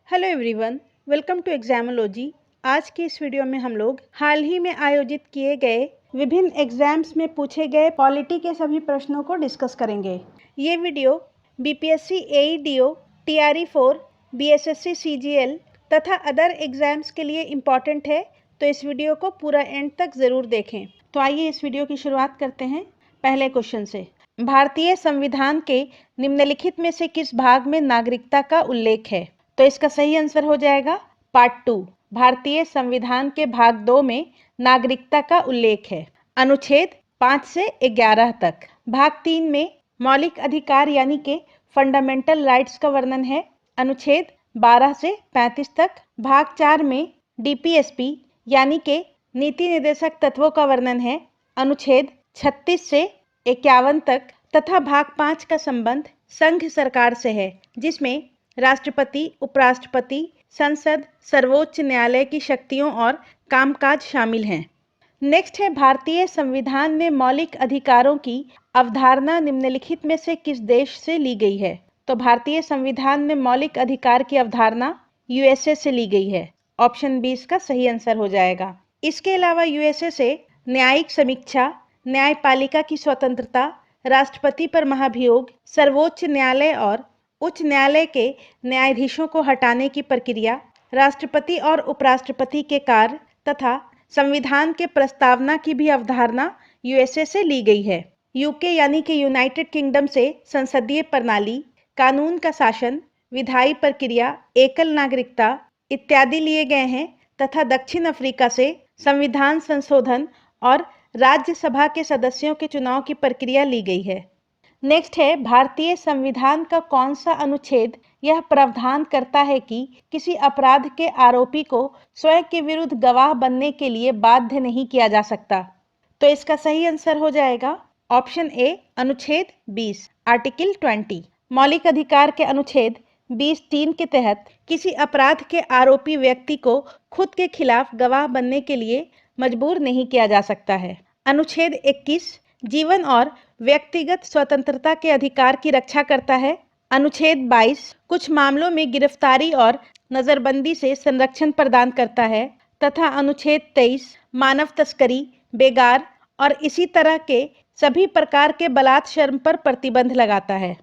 Hello everyone, welcome to Examology. आज की इस वीडियो में हम लोग हाल ही में आयोजित किए गए विभिन्न एग्जाम्स में पूछे गए पॉलिटी के सभी प्रश्नों को डिस्कस करेंगे। ये वीडियो बीपीएससी एईडीओ, टीआरई4, बीएसएससी सीजीएल तथा अदर एग्जाम्स के लिए इम्पॉर्टेंट है, तो इस वीडियो को पूरा एंड तक ज़रूर देखें। तो आइए इस वीडियो की शुरुआत करते हैं पहले क्वेश्चन से। भारतीय संविधान के निम्नलिखित में से किस भाग में नागरिकता का उल्लेख है? तो इसका सही आंसर हो जाएगा पार्ट 2। भारतीय संविधान के भाग 2 में नागरिकता का उल्लेख है, अनुच्छेद 5 से 11 तक। भाग 3 में मौलिक अधिकार यानी के फंडामेंटल राइट्स का वर्णन है, अनुच्छेद 12 से 35 तक। भाग 4 में डीपीएसपी यानी के नीति निर्देशक तत्वों का वर्णन है, अनुच्छेद 36 से 51 तक। तथा भाग 5 का संबंध संघ सरकार से है, जिसमें राष्ट्रपति, उपराष्ट्रपति, संसद, सर्वोच्च न्यायालय की शक्तियों और कामकाज शामिल हैं। नेक्स्ट है, भारतीय संविधान में मौलिक अधिकारों की अवधारणा निम्नलिखित में से किस देश से ली गई है? तो भारतीय संविधान में मौलिक अधिकार की अवधारणा यूएसए से ली गई है। ऑप्शन बी इसका सही आंसर हो जाएगा। इसके अलावा यूएसए से न्यायिक समीक्षा, न्यायपालिका की स्वतंत्रता, राष्ट्रपति पर महाभियोग, सर्वोच्च न्यायालय और उच्च न्यायालय के न्यायाधीशों को हटाने की प्रक्रिया, राष्ट्रपति और उपराष्ट्रपति के कार्य तथा संविधान के प्रस्तावना की भी अवधारणा यूएसए से ली गई है। यूके यानी कि यूनाइटेड किंगडम से संसदीय प्रणाली, कानून का शासन, विधायी प्रक्रिया, एकल नागरिकता इत्यादि लिए गए हैं। तथा दक्षिण अफ्रीका से संविधान संशोधन और राज्यसभा के सदस्यों के चुनाव की प्रक्रिया ली गई है। नेक्स्ट है, भारतीय संविधान का कौन सा अनुच्छेद यह प्रावधान करता है कि किसी अपराध के आरोपी को स्वयं के विरुद्ध गवाह बनने के लिए बाध्य नहीं किया जा सकता? तो इसका सही आंसर हो जाएगा ऑप्शन ए, अनुच्छेद 20, आर्टिकल 20। मौलिक अधिकार के अनुच्छेद 20(3) के तहत किसी अपराध के आरोपी व्यक्ति को खुद के खिलाफ गवाह बनने के लिए मजबूर नहीं किया जा सकता है। अनुच्छेद 21 जीवन और व्यक्तिगत स्वतंत्रता के अधिकार की रक्षा करता है। अनुच्छेद 22 कुछ मामलों में गिरफ्तारी और नजरबंदी से संरक्षण प्रदान करता है। तथा अनुच्छेद 23 मानव तस्करी, बेगार और इसी तरह के सभी प्रकार के बलात्कार पर प्रतिबंध लगाता है।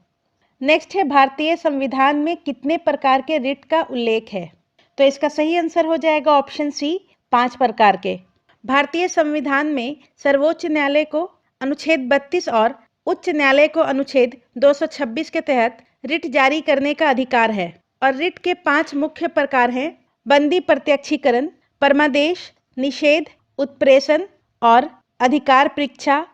नेक्स्ट है, भारतीय संविधान में कितने प्रकार के रिट का उल्लेख है? तो इसका सही आंसर हो जाएगा ऑप्शन सी, 5 प्रकार के। भारतीय संविधान में सर्वोच्च न्यायालय को अनुच्छेद 32 और उच्च न्यायालय को अनुच्छेद 226 के तहत रिट जारी करने का अधिकार है। और रिट के 5 मुख्य प्रकार हैं: बंदी प्रत्यक्षीकरण, परमादेश, निषेध, उत्प्रेषण और अधिकार परीक्षा।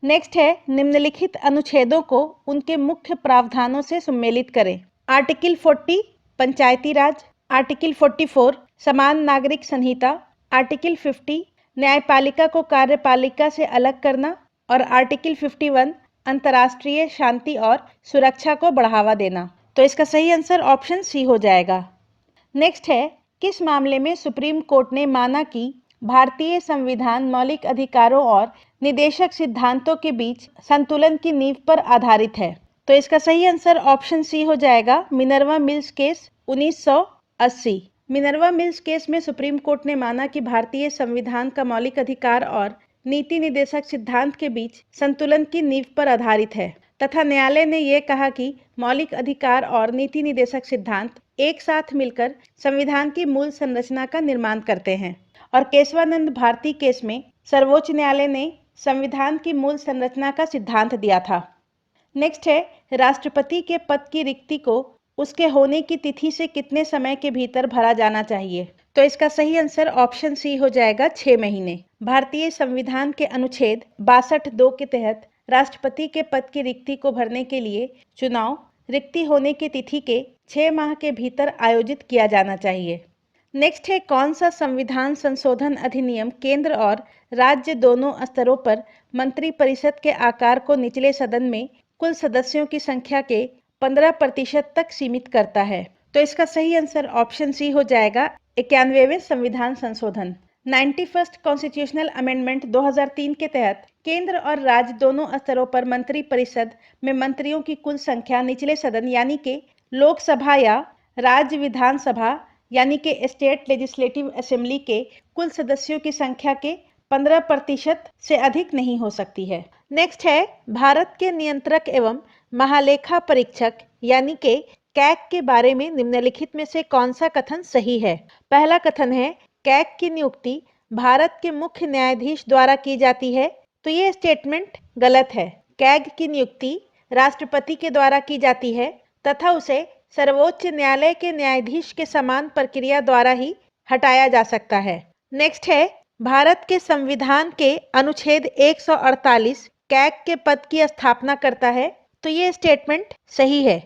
नेक्स्ट है, निम्नलिखित अनुच्छेदों को उनके मुख्य प्रावधानों से सम्मिलित करें। आर्टिकल 40 पंचायती राज, आर्टिकल 44 समान नागरिक संहिता, आर्टिकल 50 न्यायपालिका को कार्यपालिका से अलग करना और आर्टिकल 51 अंतर्राष्ट्रीय शांति और सुरक्षा को बढ़ावा देना। तो इसका सही आंसर ऑप्शन सी हो जाएगा। नेक्स्ट है, किस मामले में सुप्रीम कोर्ट ने माना कि भारतीय संविधान मौलिक अधिकारों और निदेशक सिद्धांतों के बीच संतुलन की नींव पर आधारित है? तो इसका सही आंसर ऑप्शन सी हो जाएगा, Minerva mills case 1980। Minerva mills case में सुप्रीम कोर्ट ने माना कि भारतीय संविधान का मौलिक अधिकार और नीति निर्देशक सिद्धांत के बीच संतुलन की नींव पर आधारित है। तथा न्यायालय ने यह कहा कि मौलिक अधिकार और नीति निर्देशक सिद्धांत एक साथ मिलकर संविधान की मूल संरचना का निर्माण करते हैं। और केशवानंद भारती केस में सर्वोच्च न्यायालय ने संविधान की मूल संरचना का सिद्धांत दिया था। नेक्स्ट है, राष्ट्रपति के पद की रिक्ति को उसके होने की तिथि से कितने समय के भीतर भरा जाना चाहिए? तो इसका सही आंसर ऑप्शन सी हो जाएगा, 6 महीने। भारतीय संविधान के अनुच्छेद 62(2) के तहत राष्ट्रपति के पद की रिक्ति को भरने के लिए चुनाव रिक्ति होने की तिथि के 6 माह के भीतर आयोजित किया जाना चाहिए। नेक्स्ट है, कौन सा संविधान संशोधन अधिनियम केंद्र और राज्य दोनों स्तरों पर मंत्रिपरिषद के आकार को निचले सदन में कुल सदस्यों की संख्या के 15% तक सीमित करता है? तो इसका सही आंसर ऑप्शन सी हो जाएगा, 91वें संविधान संशोधन। 91st कॉन्स्टिट्यूशनल अमेंडमेंट 2003 के तहत केंद्र और राज्य दोनों स्तरों पर मंत्रिपरिषद में मंत्रियों की कुल संख्या निचले सदन यानी कि लोकसभा या राज्य विधानसभा यानी कि स्टेट लेजिस्लेटिव असेंबली के कुल सदस्यों की संख्या के 15% से अधिक नहीं हो सकती है। नेक्स्ट है, भारत के नियंत्रक एवं महालेखा परीक्षक यानी कि कैग के बारे में निम्नलिखित में से कौन सा कथन सही है? पहला कथन है, कैग की नियुक्ति भारत के मुख्य न्यायाधीश द्वारा की जाती है। तो ये स्टेटमेंट गलत है। कैग की नियुक्ति राष्ट्रपति के द्वारा की जाती है तथा उसे सर्वोच्च न्यायालय के न्यायाधीश के समान प्रक्रिया द्वारा ही हटाया जा सकता है। नेक्स्ट है, भारत के संविधान के अनुच्छेद 148 कैग के पद की स्थापना करता है। तो ये स्टेटमेंट सही है।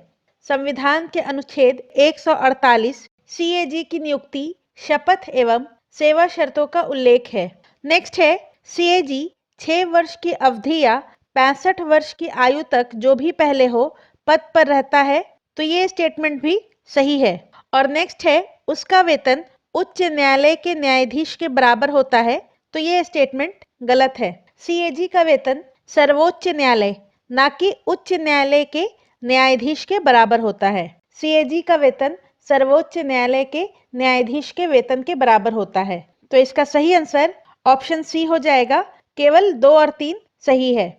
संविधान के अनुच्छेद 148 सीएजी की नियुक्ति शपथ एवं सेवा शर्तों का उल्लेख है। नेक्स्ट है, सीएजी 6 वर्ष की अवधि या 65 वर्ष की आयु तक जो भी पहले हो पद पर रहता है। तो ये स्टेटमेंट भी सही है। और नेक्स्ट है, उसका वेतन उच्च न्यायालय के न्यायाधीश के बराबर होता है। तो ये स्टेटमेंट गलत है। सीएजी का वेतन सर्वोच्च न्यायालय ना कि उच्च न्यायालय के न्यायाधीश के बराबर होता है। सीएजी का वेतन सर्वोच्च न्यायालय के न्यायाधीश के वेतन के बराबर होता है। तो इसका सही आंसर ऑप्शन सी हो जाएगा। केवल 2 और 3 सही है।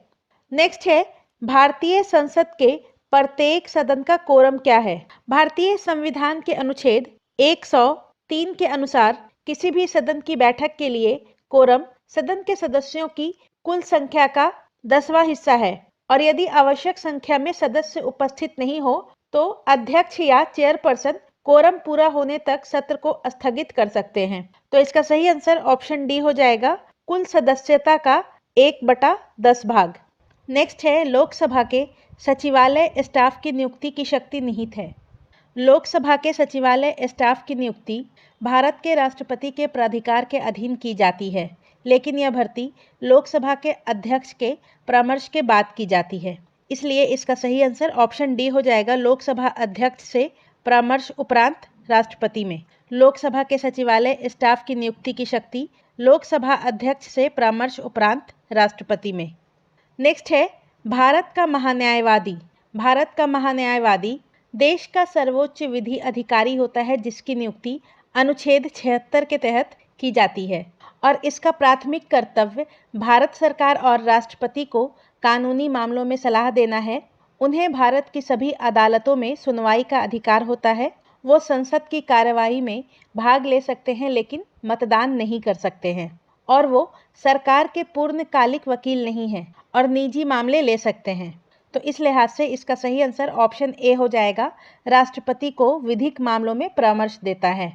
नेक्स्ट है, भारतीय संसद के प्रत्येक सदन का कोरम क्या है? भारतीय संविधान के अनुच्छेद 103 के अनुसार किसी भी सदन की बैठक के लिए कोरम सदन के सदस्यों की कुल संख्या का 10वां हिस्सा है और यदि आवश्यक संख्या में सदस्य उपस्थित नहीं हो तो अध्यक्ष या चेयरपर्सन कोरम पूरा होने तक सत्र को स्थगित कर सकते हैं। तो इसका सही आंसर ऑप्शन डी हो जाएगा, कुल सदस्यता का 1/10 भाग। नेक्स्ट है, लोकसभा के सचिवालय स्टाफ की नियुक्ति की शक्ति निहित है। लोकसभा के सचिवालय स्टाफ की नियुक्ति भारत के राष्ट्रपति के प्राधिकार के अधीन की जाती है, लेकिन यह भर्ती लोकसभा के अध्यक्ष के परामर्श के बाद की जाती है। इसलिए इसका सही आंसर ऑप्शन डी हो जाएगा, लोकसभा अध्यक्ष से परामर्श उपरांत राष्ट्रपति में। लोकसभा के सचिवालय स्टाफ की नियुक्ति की शक्ति लोकसभा अध्यक्ष से परामर्श उपरांत राष्ट्रपति में। नेक्स्ट है, भारत का महान्यायवादी। भारत का महान्यायवादी देश का सर्वोच्च विधि अधिकारी होता है जिसकी नियुक्ति अनुच्छेद 76 के तहत की जाती है और इसका प्राथमिक कर्तव्य भारत सरकार और राष्ट्रपति को कानूनी मामलों में सलाह देना है। उन्हें भारत की सभी अदालतों में सुनवाई का अधिकार होता है। वो संसद की कार्यवाही में भाग ले सकते हैं लेकिन मतदान नहीं कर सकते हैं और वो सरकार के पूर्णकालिक वकील नहीं हैं और निजी मामले ले सकते हैं। तो इस लिहाज से इसका सही आंसर ऑप्शन ए हो जाएगा, राष्ट्रपति को विधिक मामलों में परामर्श देता है।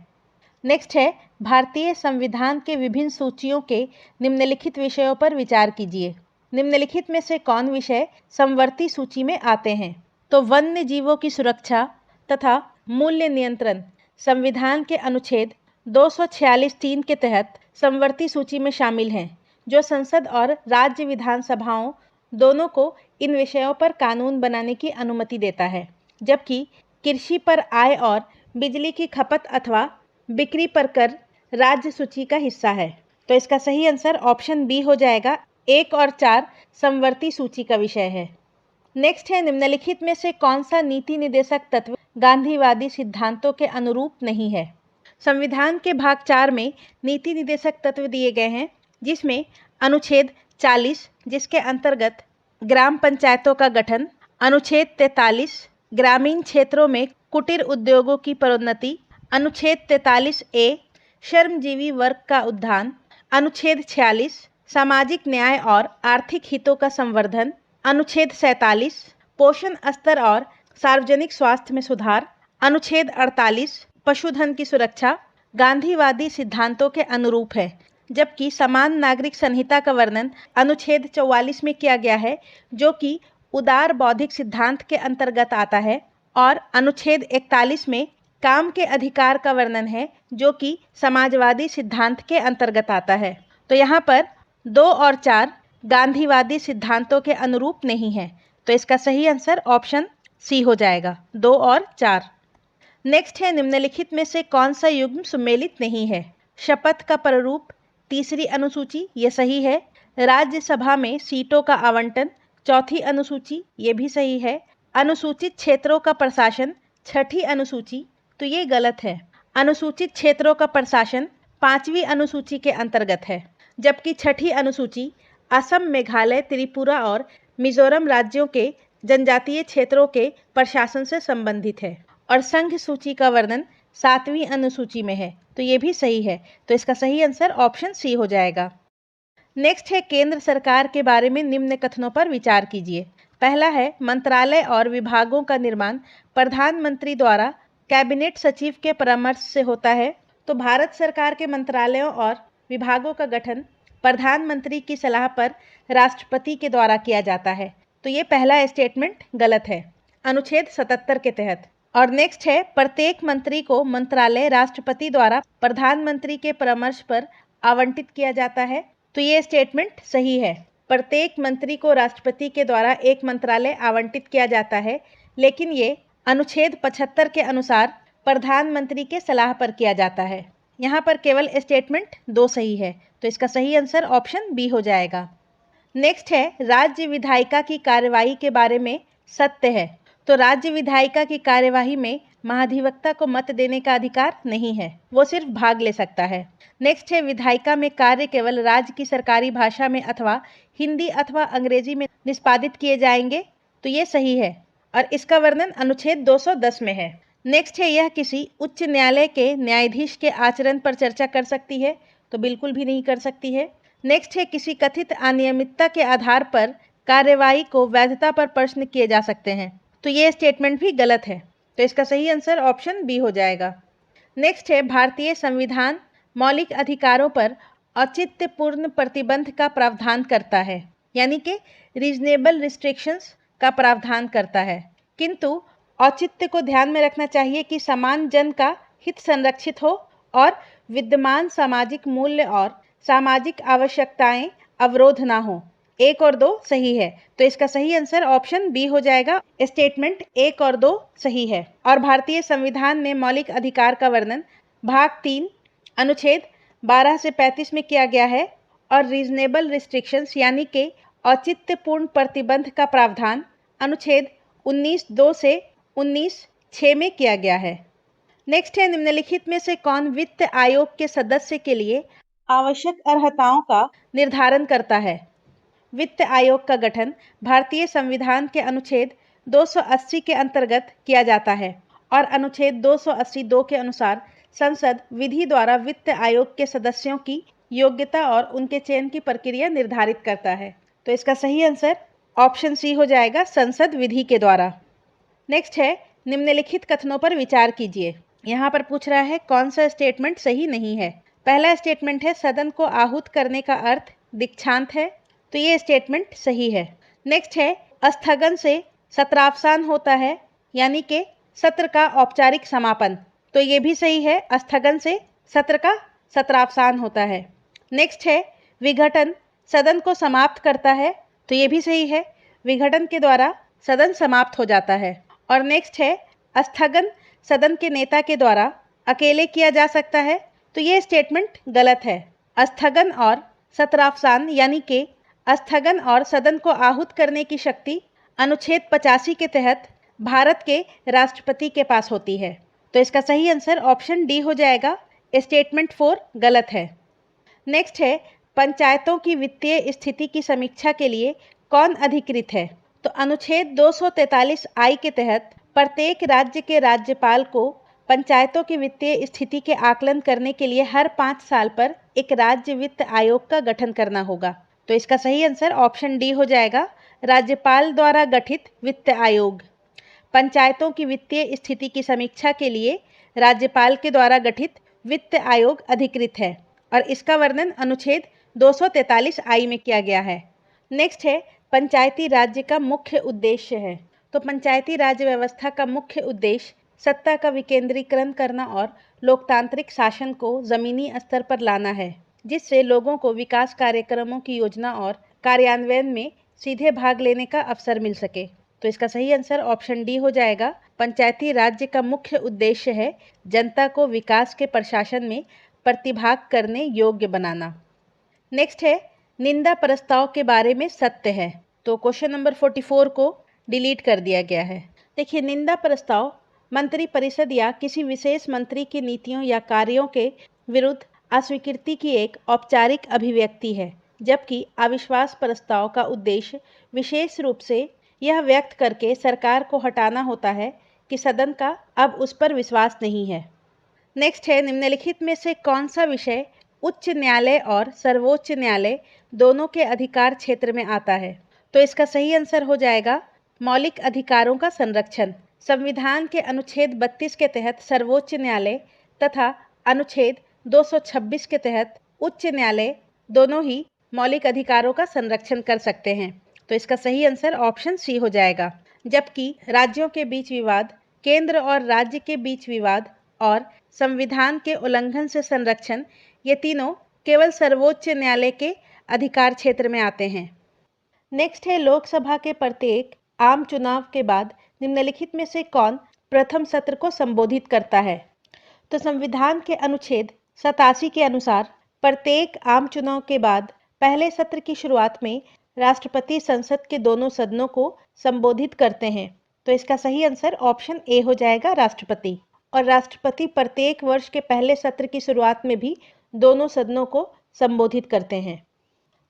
नेक्स्ट है, भारतीय संविधान के विभिन्न सूचियों के निम्नलिखित विषयों पर विचार कीजिए। निम्नलिखित में से कौन विषय समवर्ती सूची में आते हैं? तो वन्य जीवों की सुरक्षा तथा मूल्य नियंत्रण संविधान के अनुच्छेद 246(3) के तहत समवर्ती सूची में शामिल हैं, जो संसद और राज्य विधानसभाओं दोनों को इन विषयों पर कानून बनाने की अनुमति देता है। जबकि कृषि पर आय और बिजली की खपत अथवा बिक्री पर कर राज्य सूची का हिस्सा है। तो इसका सही आंसर ऑप्शन बी हो जाएगा, 1 और 4 समवर्ती सूची का विषय है। नेक्स्ट है, निम्नलिखित में से कौन सा नीति निर्देशक तत्व गांधीवादी सिद्धांतों के अनुरूप नहीं है? संविधान के भाग 4 में नीति निर्देशक तत्व दिए गए हैं, जिसमें अनुच्छेद 40 जिसके अंतर्गत ग्राम पंचायतों का गठन, अनुच्छेद 43 ग्रामीण क्षेत्रों में कुटीर उद्योगों की प्रोन्नति, अनुच्छेद 43A श्रमजीवी वर्ग का उत्थान, अनुच्छेद 46 सामाजिक न्याय और आर्थिक हितों का संवर्धन, अनुच्छेद 47 पोषण स्तर और सार्वजनिक स्वास्थ्य में सुधार, अनुच्छेद 48 पशुधन की सुरक्षा गांधीवादी सिद्धांतों के अनुरूप है। जबकि समान नागरिक संहिता का वर्णन अनुच्छेद 44 में किया गया है, जो कि उदार बौद्धिक सिद्धांत के अंतर्गत आता है, और अनुच्छेद 41 में काम के अधिकार का वर्णन है, जो कि समाजवादी सिद्धांत के अंतर्गत आता है। तो यहाँ पर 2 और 4 गांधीवादी सिद्धांतों के अनुरूप नहीं है। तो इसका सही आंसर ऑप्शन सी हो जाएगा, 2 और 4। नेक्स्ट है, निम्नलिखित में से कौन सा युग्म सुमेलित नहीं है? शपथ का प्रारूप 3री अनुसूची, ये सही है। राज्यसभा में सीटों का आवंटन 4थी अनुसूची, ये भी सही है। अनुसूचित क्षेत्रों का प्रशासन 6ठी अनुसूची, तो तो ये गलत है। अनुसूचित क्षेत्रों का प्रशासन 5वीं अनुसूची के अंतर्गत है, जबकि 6ठी अनुसूची असम, मेघालय, त्रिपुरा और मिजोरम राज्यों के जनजातीय क्षेत्रों के प्रशासन से संबंधित है। और संघ सूची का वर्णन 7वीं अनुसूची में है, तो ये भी सही है। तो इसका सही आंसर ऑप्शन सी हो जाएगा। नेक्स्ट है केंद्र सरकार के बारे में निम्न कथनों पर विचार कीजिए। पहला है मंत्रालय और विभागों का निर्माण प्रधानमंत्री द्वारा कैबिनेट सचिव के परामर्श से होता है। तो भारत सरकार के मंत्रालयों और विभागों का गठन प्रधानमंत्री की सलाह पर राष्ट्रपति के द्वारा किया जाता है। तो ये पहला स्टेटमेंट गलत है अनुच्छेद 77 के तहत। और नेक्स्ट है प्रत्येक मंत्री को मंत्रालय राष्ट्रपति द्वारा प्रधानमंत्री के परामर्श पर आवंटित किया जाता है। तो ये स्टेटमेंट सही है। प्रत्येक मंत्री को राष्ट्रपति के द्वारा एक मंत्रालय आवंटित किया जाता है, लेकिन ये अनुच्छेद 75 के अनुसार प्रधानमंत्री के सलाह पर किया जाता है। यहाँ पर केवल स्टेटमेंट 2 सही है, तो इसका सही आंसर ऑप्शन बी हो जाएगा। नेक्स्ट है राज्य विधायिका की कार्यवाही के बारे में सत्य है। तो राज्य विधायिका की कार्यवाही में महाधिवक्ता को मत देने का अधिकार नहीं है, वो सिर्फ भाग ले सकता है। नेक्स्ट है विधायिका में कार्य केवल राज्य की सरकारी भाषा में अथवा हिंदी अथवा अंग्रेजी में निष्पादित किए जाएंगे। तो ये सही है और इसका वर्णन अनुच्छेद 210 में है। नेक्स्ट है यह किसी उच्च न्यायालय के न्यायाधीश के आचरण पर चर्चा कर सकती है। तो बिल्कुल भी नहीं कर सकती है। नेक्स्ट है किसी कथित अनियमितता के आधार पर कार्यवाही को वैधता पर प्रश्न किए जा सकते हैं। तो ये स्टेटमेंट भी गलत है, तो इसका सही आंसर ऑप्शन बी हो जाएगा। नेक्स्ट है भारतीय संविधान मौलिक अधिकारों पर औचित्यपूर्ण प्रतिबंध का प्रावधान करता है, यानी कि रीजनेबल रिस्ट्रिक्शंस का प्रावधान करता है, किंतु औचित्य को ध्यान में रखना चाहिए कि समान जन का हित संरक्षित हो और विद्यमान सामाजिक मूल्य और सामाजिक आवश्यकताएं अवरोध ना हो। 1 और 2 सही है, तो इसका सही आंसर ऑप्शन बी हो जाएगा। स्टेटमेंट 1 और 2 सही है। और भारतीय संविधान में मौलिक अधिकार का वर्णन भाग 3 अनुच्छेद 12 से 35 में किया गया है और रीजनेबल रिस्ट्रिक्शंस यानी कि औचित्यपूर्ण प्रतिबंध का प्रावधान अनुच्छेद 19(2) से 19(6) में किया गया है। नेक्स्ट है निम्नलिखित में से कौन वित्त आयोग के सदस्य के लिए आवश्यक अर्हताओं का निर्धारण करता है। वित्त आयोग का गठन भारतीय संविधान के अनुच्छेद 280 के अंतर्गत किया जाता है और अनुच्छेद 280(2) के अनुसार संसद विधि द्वारा वित्त आयोग के सदस्यों की योग्यता और उनके चयन की प्रक्रिया निर्धारित करता है। तो इसका सही आंसर ऑप्शन सी हो जाएगा, संसद विधि के द्वारा। नेक्स्ट है निम्नलिखित कथनों पर विचार कीजिए। यहाँ पर पूछ रहा है कौन सा स्टेटमेंट सही नहीं है। पहला स्टेटमेंट है सदन को आहूत करने का अर्थ दीक्षांत है, तो ये स्टेटमेंट सही है। नेक्स्ट है स्थगन से सत्रावसान होता है, यानी कि सत्र का औपचारिक समापन, तो ये भी सही है, स्थगन से सत्र का सत्रावसान होता है। नेक्स्ट है विघटन सदन को समाप्त करता है, तो ये भी सही है, विघटन के द्वारा सदन समाप्त हो जाता है। और नेक्स्ट है स्थगन सदन के नेता के द्वारा अकेले किया जा सकता है, तो ये स्टेटमेंट गलत है। स्थगन और सत्रावसान यानी कि स्थगन और सदन को आहूत करने की शक्ति अनुच्छेद 85 के तहत भारत के राष्ट्रपति के पास होती है, तो इसका सही आंसर ऑप्शन डी हो जाएगा। स्टेटमेंट 4 गलत है। नेक्स्ट है पंचायतों की वित्तीय स्थिति की समीक्षा के लिए कौन अधिकृत है। तो अनुच्छेद 243 आई के तहत प्रत्येक राज्य के राज्यपाल को पंचायतों की वित्तीय स्थिति के आकलन करने के लिए हर 5 साल पर एक राज्य वित्त आयोग का गठन करना होगा, तो इसका सही आंसर ऑप्शन डी हो जाएगा, राज्यपाल द्वारा गठित वित्त आयोग। पंचायतों की वित्तीय स्थिति की समीक्षा के लिए राज्यपाल के द्वारा गठित वित्त आयोग अधिकृत है और इसका वर्णन अनुच्छेद 243 आई में किया गया है। नेक्स्ट है पंचायती राज्य का मुख्य उद्देश्य है। तो पंचायती राज व्यवस्था का मुख्य उद्देश्य सत्ता का विकेंद्रीकरण करना और लोकतांत्रिक शासन को जमीनी स्तर पर लाना है, जिससे लोगों को विकास कार्यक्रमों की योजना और कार्यान्वयन में सीधे भाग लेने का अवसर मिल सके। तो इसका सही आंसर ऑप्शन डी हो जाएगा। पंचायती राज्य का मुख्य उद्देश्य है जनता को विकास के प्रशासन में प्रतिभाग करने योग्य बनाना। नेक्स्ट है निंदा प्रस्ताव के बारे में सत्य है। तो क्वेश्चन नंबर 44 को डिलीट कर दिया गया है। देखिए निंदा प्रस्ताव मंत्रिपरिषद या किसी विशेष मंत्री की नीतियों या कार्यों के विरुद्ध अस्वीकृति की एक औपचारिक अभिव्यक्ति है, जबकि अविश्वास प्रस्ताव का उद्देश्य विशेष रूप से यह व्यक्त करके सरकार को हटाना होता है कि सदन का अब उस पर विश्वास नहीं है। नेक्स्ट है, निम्नलिखित में से कौन सा विषय उच्च न्यायालय और सर्वोच्च न्यायालय दोनों के अधिकार क्षेत्र में आता है? तो इसका सही आंसर हो जाएगा मौलिक अधिकारों का संरक्षण। संविधान के अनुच्छेद 32 के तहत सर्वोच्च न्यायालय तथा अनुच्छेद 226 के तहत उच्च न्यायालय दोनों ही मौलिक अधिकारों का संरक्षण कर सकते हैं। तो इसका सही आंसर ऑप्शन सी हो जाएगा। जबकि राज्यों के बीच विवाद, केंद्र और राज्य के बीच विवाद और संविधान के उल्लंघन से संरक्षण, ये तीनों केवल सर्वोच्च न्यायालय के अधिकार क्षेत्र में आते हैं। नेक्स्ट है, लोकसभा के प्रत्येक आम चुनाव के बाद निम्नलिखित में से कौन प्रथम सत्र को संबोधित करता है? तो संविधान के अनुच्छेद 87 के अनुसार प्रत्येक आम चुनाव के बाद पहले सत्र की शुरुआत में राष्ट्रपति संसद के दोनों सदनों को संबोधित करते हैं। तो इसका सही आंसर ऑप्शन ए हो जाएगा, राष्ट्रपति। और राष्ट्रपति प्रत्येक वर्ष के पहले सत्र की शुरुआत में भी दोनों सदनों को संबोधित करते हैं।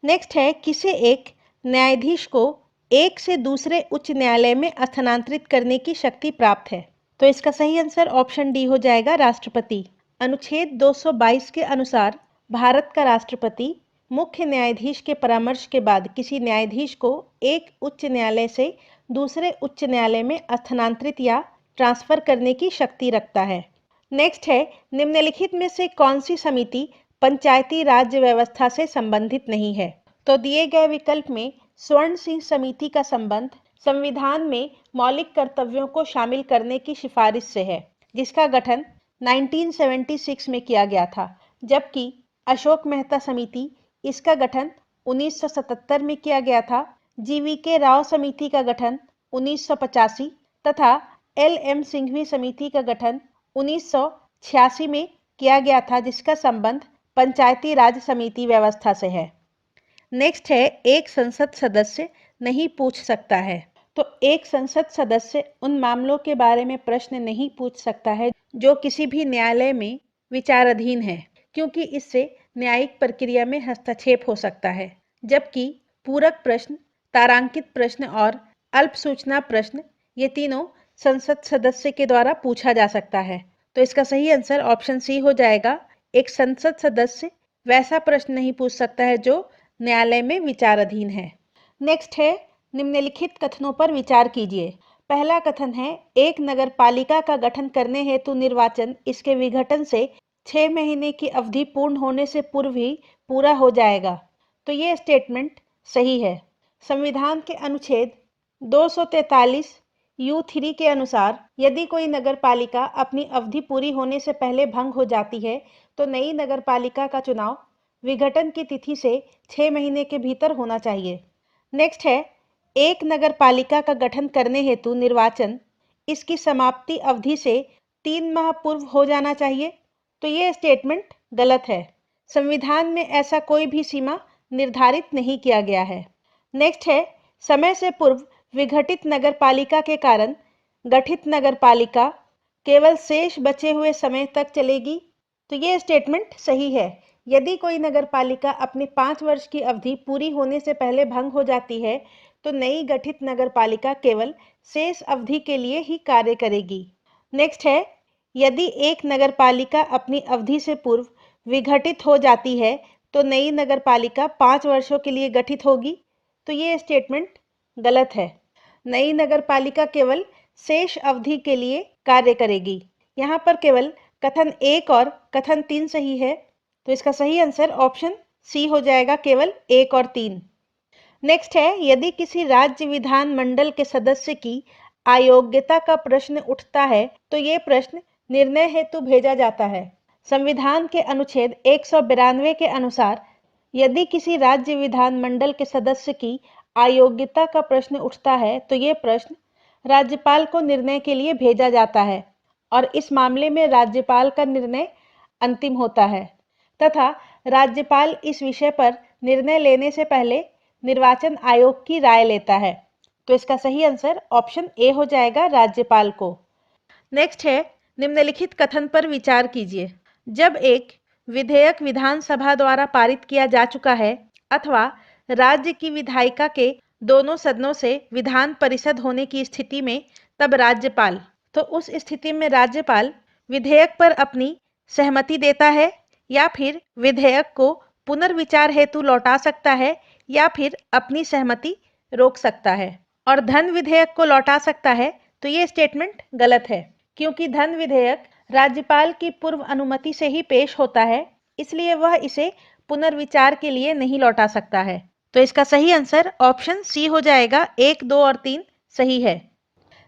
नेक्स्ट है, किसे एक न्यायाधीश को एक से दूसरे उच्च न्यायालय में स्थानांतरित करने की शक्ति प्राप्त है? तो इसका सही आंसर ऑप्शन डी हो जाएगा, राष्ट्रपति। अनुच्छेद 222 के अनुसार भारत का राष्ट्रपति मुख्य न्यायाधीश के परामर्श के बाद किसी न्यायाधीश को एक उच्च न्यायालय से दूसरे उच्च न्यायालय में स्थानांतरित या ट्रांसफर करने की शक्ति रखता है। नेक्स्ट है, निम्नलिखित में से कौन सी समिति पंचायती राज व्यवस्था से संबंधित नहीं है? तो दिए गए विकल्प में स्वर्ण सिंह समिति का संबंध संविधान में मौलिक कर्तव्यों को शामिल करने की सिफारिश से है, जिसका गठन 1976 में किया गया था, जबकि अशोक मेहता समिति, इसका गठन 1977 में किया गया था। GVK राव समिति का गठन 1985 तथा LM सिंघवी समिति का गठन 1986 में किया गया था, जिसका संबंध पंचायती राज समिति व्यवस्था से है। नेक्स्ट है, एक संसद सदस्य नहीं पूछ सकता है। तो एक संसद सदस्य उन मामलों के बारे में प्रश्न नहीं पूछ सकता है जो किसी भी न्यायालय में विचाराधीन है, क्योंकि इससे न्यायिक प्रक्रिया में हस्तक्षेप हो सकता है। जबकि पूरक प्रश्न, तारांकित प्रश्न और अल्प सूचना प्रश्न, ये तीनों संसद सदस्य के द्वारा पूछा जा सकता है। तो इसका सही आंसर ऑप्शन सी हो जाएगा। एक संसद सदस्य वैसा प्रश्न नहीं पूछ सकता है जो न्यायालय में विचाराधीन है। नेक्स्ट है, निम्नलिखित कथनों पर विचार कीजिए। पहला कथन है, एक नगरपालिका का गठन करने हेतु निर्वाचन इसके विघटन से 6 महीने की अवधि पूर्ण होने से पूर्व ही पूरा हो जाएगा। तो ये स्टेटमेंट सही है। संविधान के अनुच्छेद 243 U3 के अनुसार यदि कोई नगरपालिका अपनी अवधि पूरी होने से पहले भंग हो जाती है तो नई नगरपालिका का चुनाव विघटन की तिथि से 6 महीने के भीतर होना चाहिए। नेक्स्ट है, एक नगरपालिका का गठन करने हेतु निर्वाचन इसकी समाप्ति अवधि से 3 माह पूर्व हो जाना चाहिए। तो ये स्टेटमेंट गलत है। संविधान में ऐसा कोई भी सीमा निर्धारित नहीं किया गया है। नेक्स्ट है, समय से पूर्व विघटित नगरपालिका के कारण गठित नगरपालिका केवल शेष बचे हुए समय तक चलेगी। तो ये स्टेटमेंट सही है। यदि कोई नगरपालिका अपनी 5 वर्ष की अवधि पूरी होने से पहले भंग हो जाती है तो नई गठित नगरपालिका केवल शेष अवधि के लिए ही कार्य करेगी। नेक्स्ट है, यदि एक नगरपालिका अपनी अवधि से पूर्व विघटित हो जाती है तो नई नगरपालिका 5 वर्षों के लिए गठित होगी। तो ये स्टेटमेंट गलत है। नई नगरपालिका केवल शेष अवधि के लिए कार्य करेगी। यहाँ पर केवल कथन 1 और कथन 3 सही है। तो इसका सही आंसर ऑप्शन सी हो जाएगा, केवल 1 और 3। नेक्स्ट है, यदि किसी राज्य विधान मंडल के सदस्य की अयोग्यता का प्रश्न उठता है तो ये प्रश्न निर्णय हेतु भेजा जाता है। संविधान के अनुच्छेद 192 के अनुसार यदि किसी राज्य विधान मंडल के सदस्य की अयोग्यता का प्रश्न उठता है तो ये प्रश्न राज्यपाल को निर्णय के लिए भेजा जाता है और इस मामले में राज्यपाल का निर्णय अंतिम होता है तथा राज्यपाल इस विषय पर निर्णय लेने से पहले निर्वाचन आयोग की राय लेता है। तो इसका सही आंसर ऑप्शन ए हो जाएगा, राज्यपाल को। नेक्स्ट है, निम्नलिखित कथन पर विचार कीजिए। जब एक विधेयक विधानसभा द्वारा पारित किया जा चुका है अथवा राज्य की विधायिका के दोनों सदनों से विधान परिषद होने की स्थिति में, तब राज्यपाल, तो उस स्थिति में राज्यपाल विधेयक पर अपनी सहमति देता है या फिर विधेयक को पुनर्विचार हेतु लौटा सकता है या फिर अपनी सहमति रोक सकता है। और धन विधेयक को लौटा सकता है, तो ये स्टेटमेंट गलत है, क्योंकि धन विधेयक राज्यपाल की पूर्व अनुमति से ही पेश होता है, इसलिए वह इसे पुनर्विचार के लिए नहीं लौटा सकता है। तो इसका सही आंसर ऑप्शन सी हो जाएगा। 1, 2 और 3 सही है।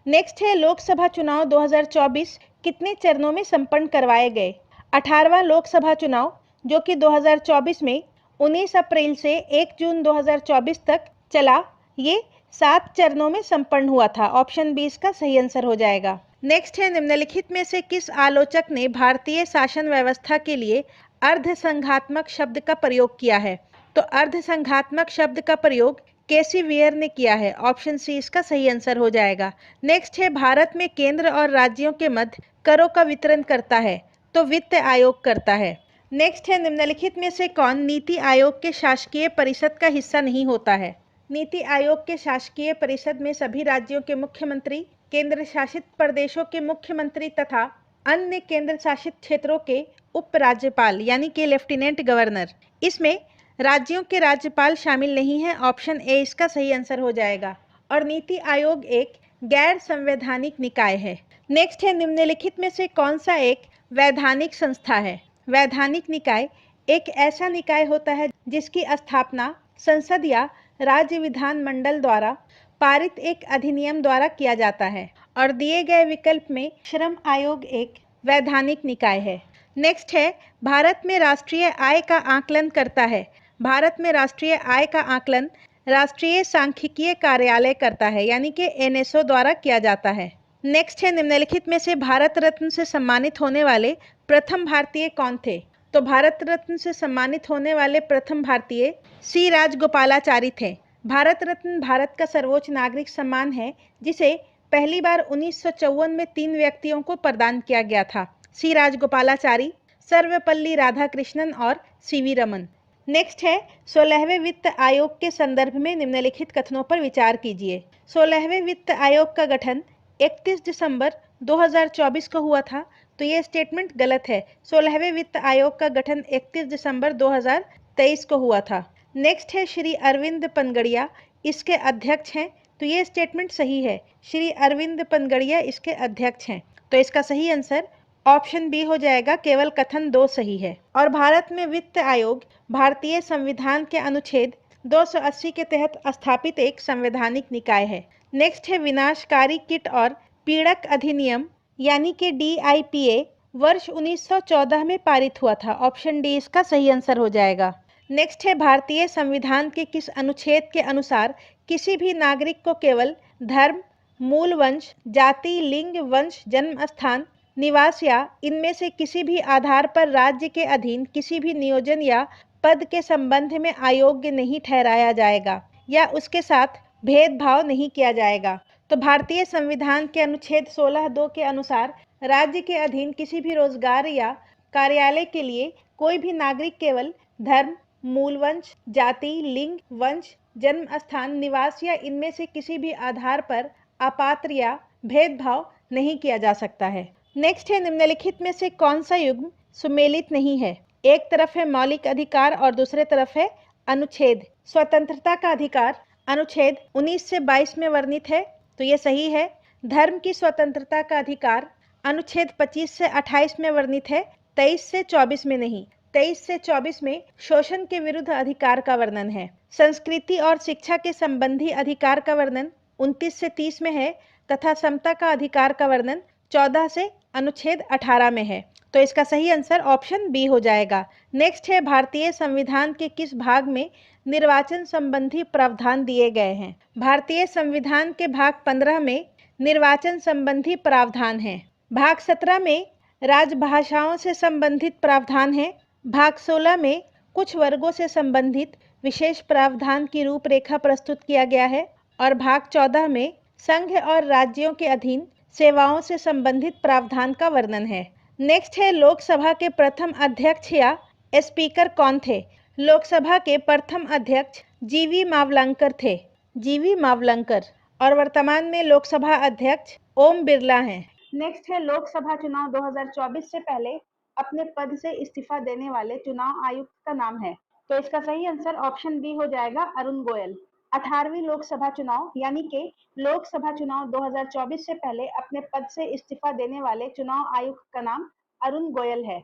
नेक्स्ट है, लोकसभा चुनाव 2024 कितने चरणों में संपन्न करवाए गए? 18वां लोकसभा चुनाव, जो कि 2024 में 19 अप्रैल से 1 जून 2024 तक चला, ये 7 चरणों में संपन्न हुआ था। ऑप्शन बी इसका सही आंसर हो जाएगा। नेक्स्ट है, निम्नलिखित में से किस आलोचक ने भारतीय शासन व्यवस्था के लिए अर्धसंघात्मक शब्द का प्रयोग किया है? तो अर्धसंघात्मक शब्द का प्रयोग केसी वियर ने किया है। ऑप्शन सी इसका सही आंसर हो जाएगा। नेक्स्ट है, भारत में केंद्र और राज्यों के मध्य करों का वितरण करता है? तो वित्त आयोग करता है। नेक्स्ट है, निम्नलिखित में से कौन नीति आयोग के शासकीय परिषद का हिस्सा नहीं होता है? नीति आयोग के शासकीय परिषद में सभी राज्यों के मुख्यमंत्री, केंद्र शासित प्रदेशों के मुख्यमंत्री तथा अन्य केंद्र शासित क्षेत्रों के उपराज्यपाल यानी कि लेफ्टिनेंट गवर्नर, इसमें राज्यों के राज्यपाल शामिल नहीं है। ऑप्शन ए इसका सही आंसर हो जाएगा। और नीति आयोग एक गैर संवैधानिक निकाय है। नेक्स्ट है, निम्नलिखित में से कौन सा एक वैधानिक संस्था है? वैधानिक निकाय एक ऐसा निकाय होता है जिसकी स्थापना संसद या राज्य विधानमंडल द्वारा पारित एक अधिनियम द्वारा किया जाता है। और दिए गए विकल्प में श्रम आयोग एक वैधानिक निकाय है। नेक्स्ट है, भारत में राष्ट्रीय आय का आकलन करता है? भारत में राष्ट्रीय आय का आकलन राष्ट्रीय सांख्यिकीय कार्यालय करता है, यानी कि एनएसओ द्वारा किया जाता है। नेक्स्ट है, निम्नलिखित में से भारत रत्न से सम्मानित होने वाले प्रथम भारतीय कौन थे? तो भारत रत्न से सम्मानित होने वाले प्रथम भारतीय सी राजगोपालाचारी थे। भारत रत्न भारत का सर्वोच्च नागरिक सम्मान है, जिसे पहली बार 1954 में 3 व्यक्तियों को प्रदान किया गया था। सी राजगोपालाचारी, सर्वपल्ली राधाकृष्णन और सीवी रमन। नेक्स्ट है, 16वें वित्त आयोग के संदर्भ में निम्नलिखित कथनों पर विचार कीजिए। 16वें वित्त आयोग का गठन 31 दिसंबर 2024 को हुआ था, तो ये स्टेटमेंट गलत है। 16वें वित्त आयोग का गठन 31 दिसंबर 2023 को हुआ था। नेक्स्ट है, श्री अरविंद पनगड़िया इसके अध्यक्ष हैं, तो ये स्टेटमेंट सही है। श्री अरविंद पनगड़िया इसके अध्यक्ष हैं, तो इसका सही आंसर ऑप्शन बी हो जाएगा। केवल कथन 2 सही है। और भारत में वित्त आयोग भारतीय संविधान के अनुच्छेद 280 के तहत स्थापित एक संवैधानिक निकाय है। नेक्स्ट है, विनाशकारी कीट और पीड़क अधिनियम यानी कि DIPA वर्ष 1914 में पारित हुआ था। ऑप्शन डी इसका सही आंसर हो जाएगा। नेक्स्ट है, भारतीय संविधान के किस अनुच्छेद के अनुसार किसी भी नागरिक को केवल धर्म, मूल वंश, जाति, लिंग, वंश, जन्म स्थान, निवास या इनमें से किसी भी आधार पर राज्य के अधीन किसी भी नियोजन या पद के संबंध में अयोग्य नहीं ठहराया जाएगा या उसके साथ भेदभाव नहीं किया जाएगा? तो भारतीय संविधान के अनुच्छेद 16(2) के अनुसार राज्य के अधीन किसी भी रोजगार या कार्यालय के लिए कोई भी नागरिक केवल धर्म, मूल वंश, जाति, लिंग, वंश, जन्म स्थान, निवास या इनमें से किसी भी आधार पर अपात्र या भेदभाव नहीं किया जा सकता है। नेक्स्ट है, निम्नलिखित में से कौन सा युग्म सुमेलित नहीं है? एक तरफ है मौलिक अधिकार और दूसरे तरफ है अनुच्छेद। स्वतंत्रता का अधिकार अनुच्छेद 19 से 22 में वर्णित है, तो ये सही है। धर्म की स्वतंत्रता का अधिकार अनुच्छेद 25 से 28 में वर्णित है, 23 से 24 में नहीं। 23 से 24 में शोषण के विरुद्ध अधिकार का वर्णन है। संस्कृति और शिक्षा के संबंधी अधिकार का वर्णन 29 से 30 में है तथा समता का अधिकार का वर्णन 14 से अनुच्छेद 18 में है, तो इसका सही आंसर ऑप्शन बी हो जाएगा। नेक्स्ट है, भारतीय संविधान के किस भाग में निर्वाचन संबंधी प्रावधान दिए गए हैं? भारतीय संविधान के भाग 15 में निर्वाचन संबंधी प्रावधान है। भाग 17 में राजभाषाओं से संबंधित प्रावधान है। भाग 16 में कुछ वर्गों से संबंधित विशेष प्रावधान की रूपरेखा प्रस्तुत किया गया है और भाग 14 में संघ और राज्यों के अधीन सेवाओं से संबंधित प्रावधान का वर्णन है। नेक्स्ट है लोकसभा के प्रथम अध्यक्ष या स्पीकर कौन थे? लोकसभा के प्रथम अध्यक्ष जीवी मावलंकर थे। जीवी मावलंकर। और वर्तमान में लोकसभा अध्यक्ष ओम बिरला हैं। नेक्स्ट है लोकसभा चुनाव 2024 से पहले अपने पद से इस्तीफा देने वाले चुनाव आयुक्त का नाम है। तो इसका सही आंसर ऑप्शन बी हो जाएगा, अरुण गोयल। 18वीं लोकसभा चुनाव यानी कि लोकसभा चुनाव 2024 से पहले अपने पद से इस्तीफा देने वाले चुनाव आयुक्त का नाम अरुण गोयल है।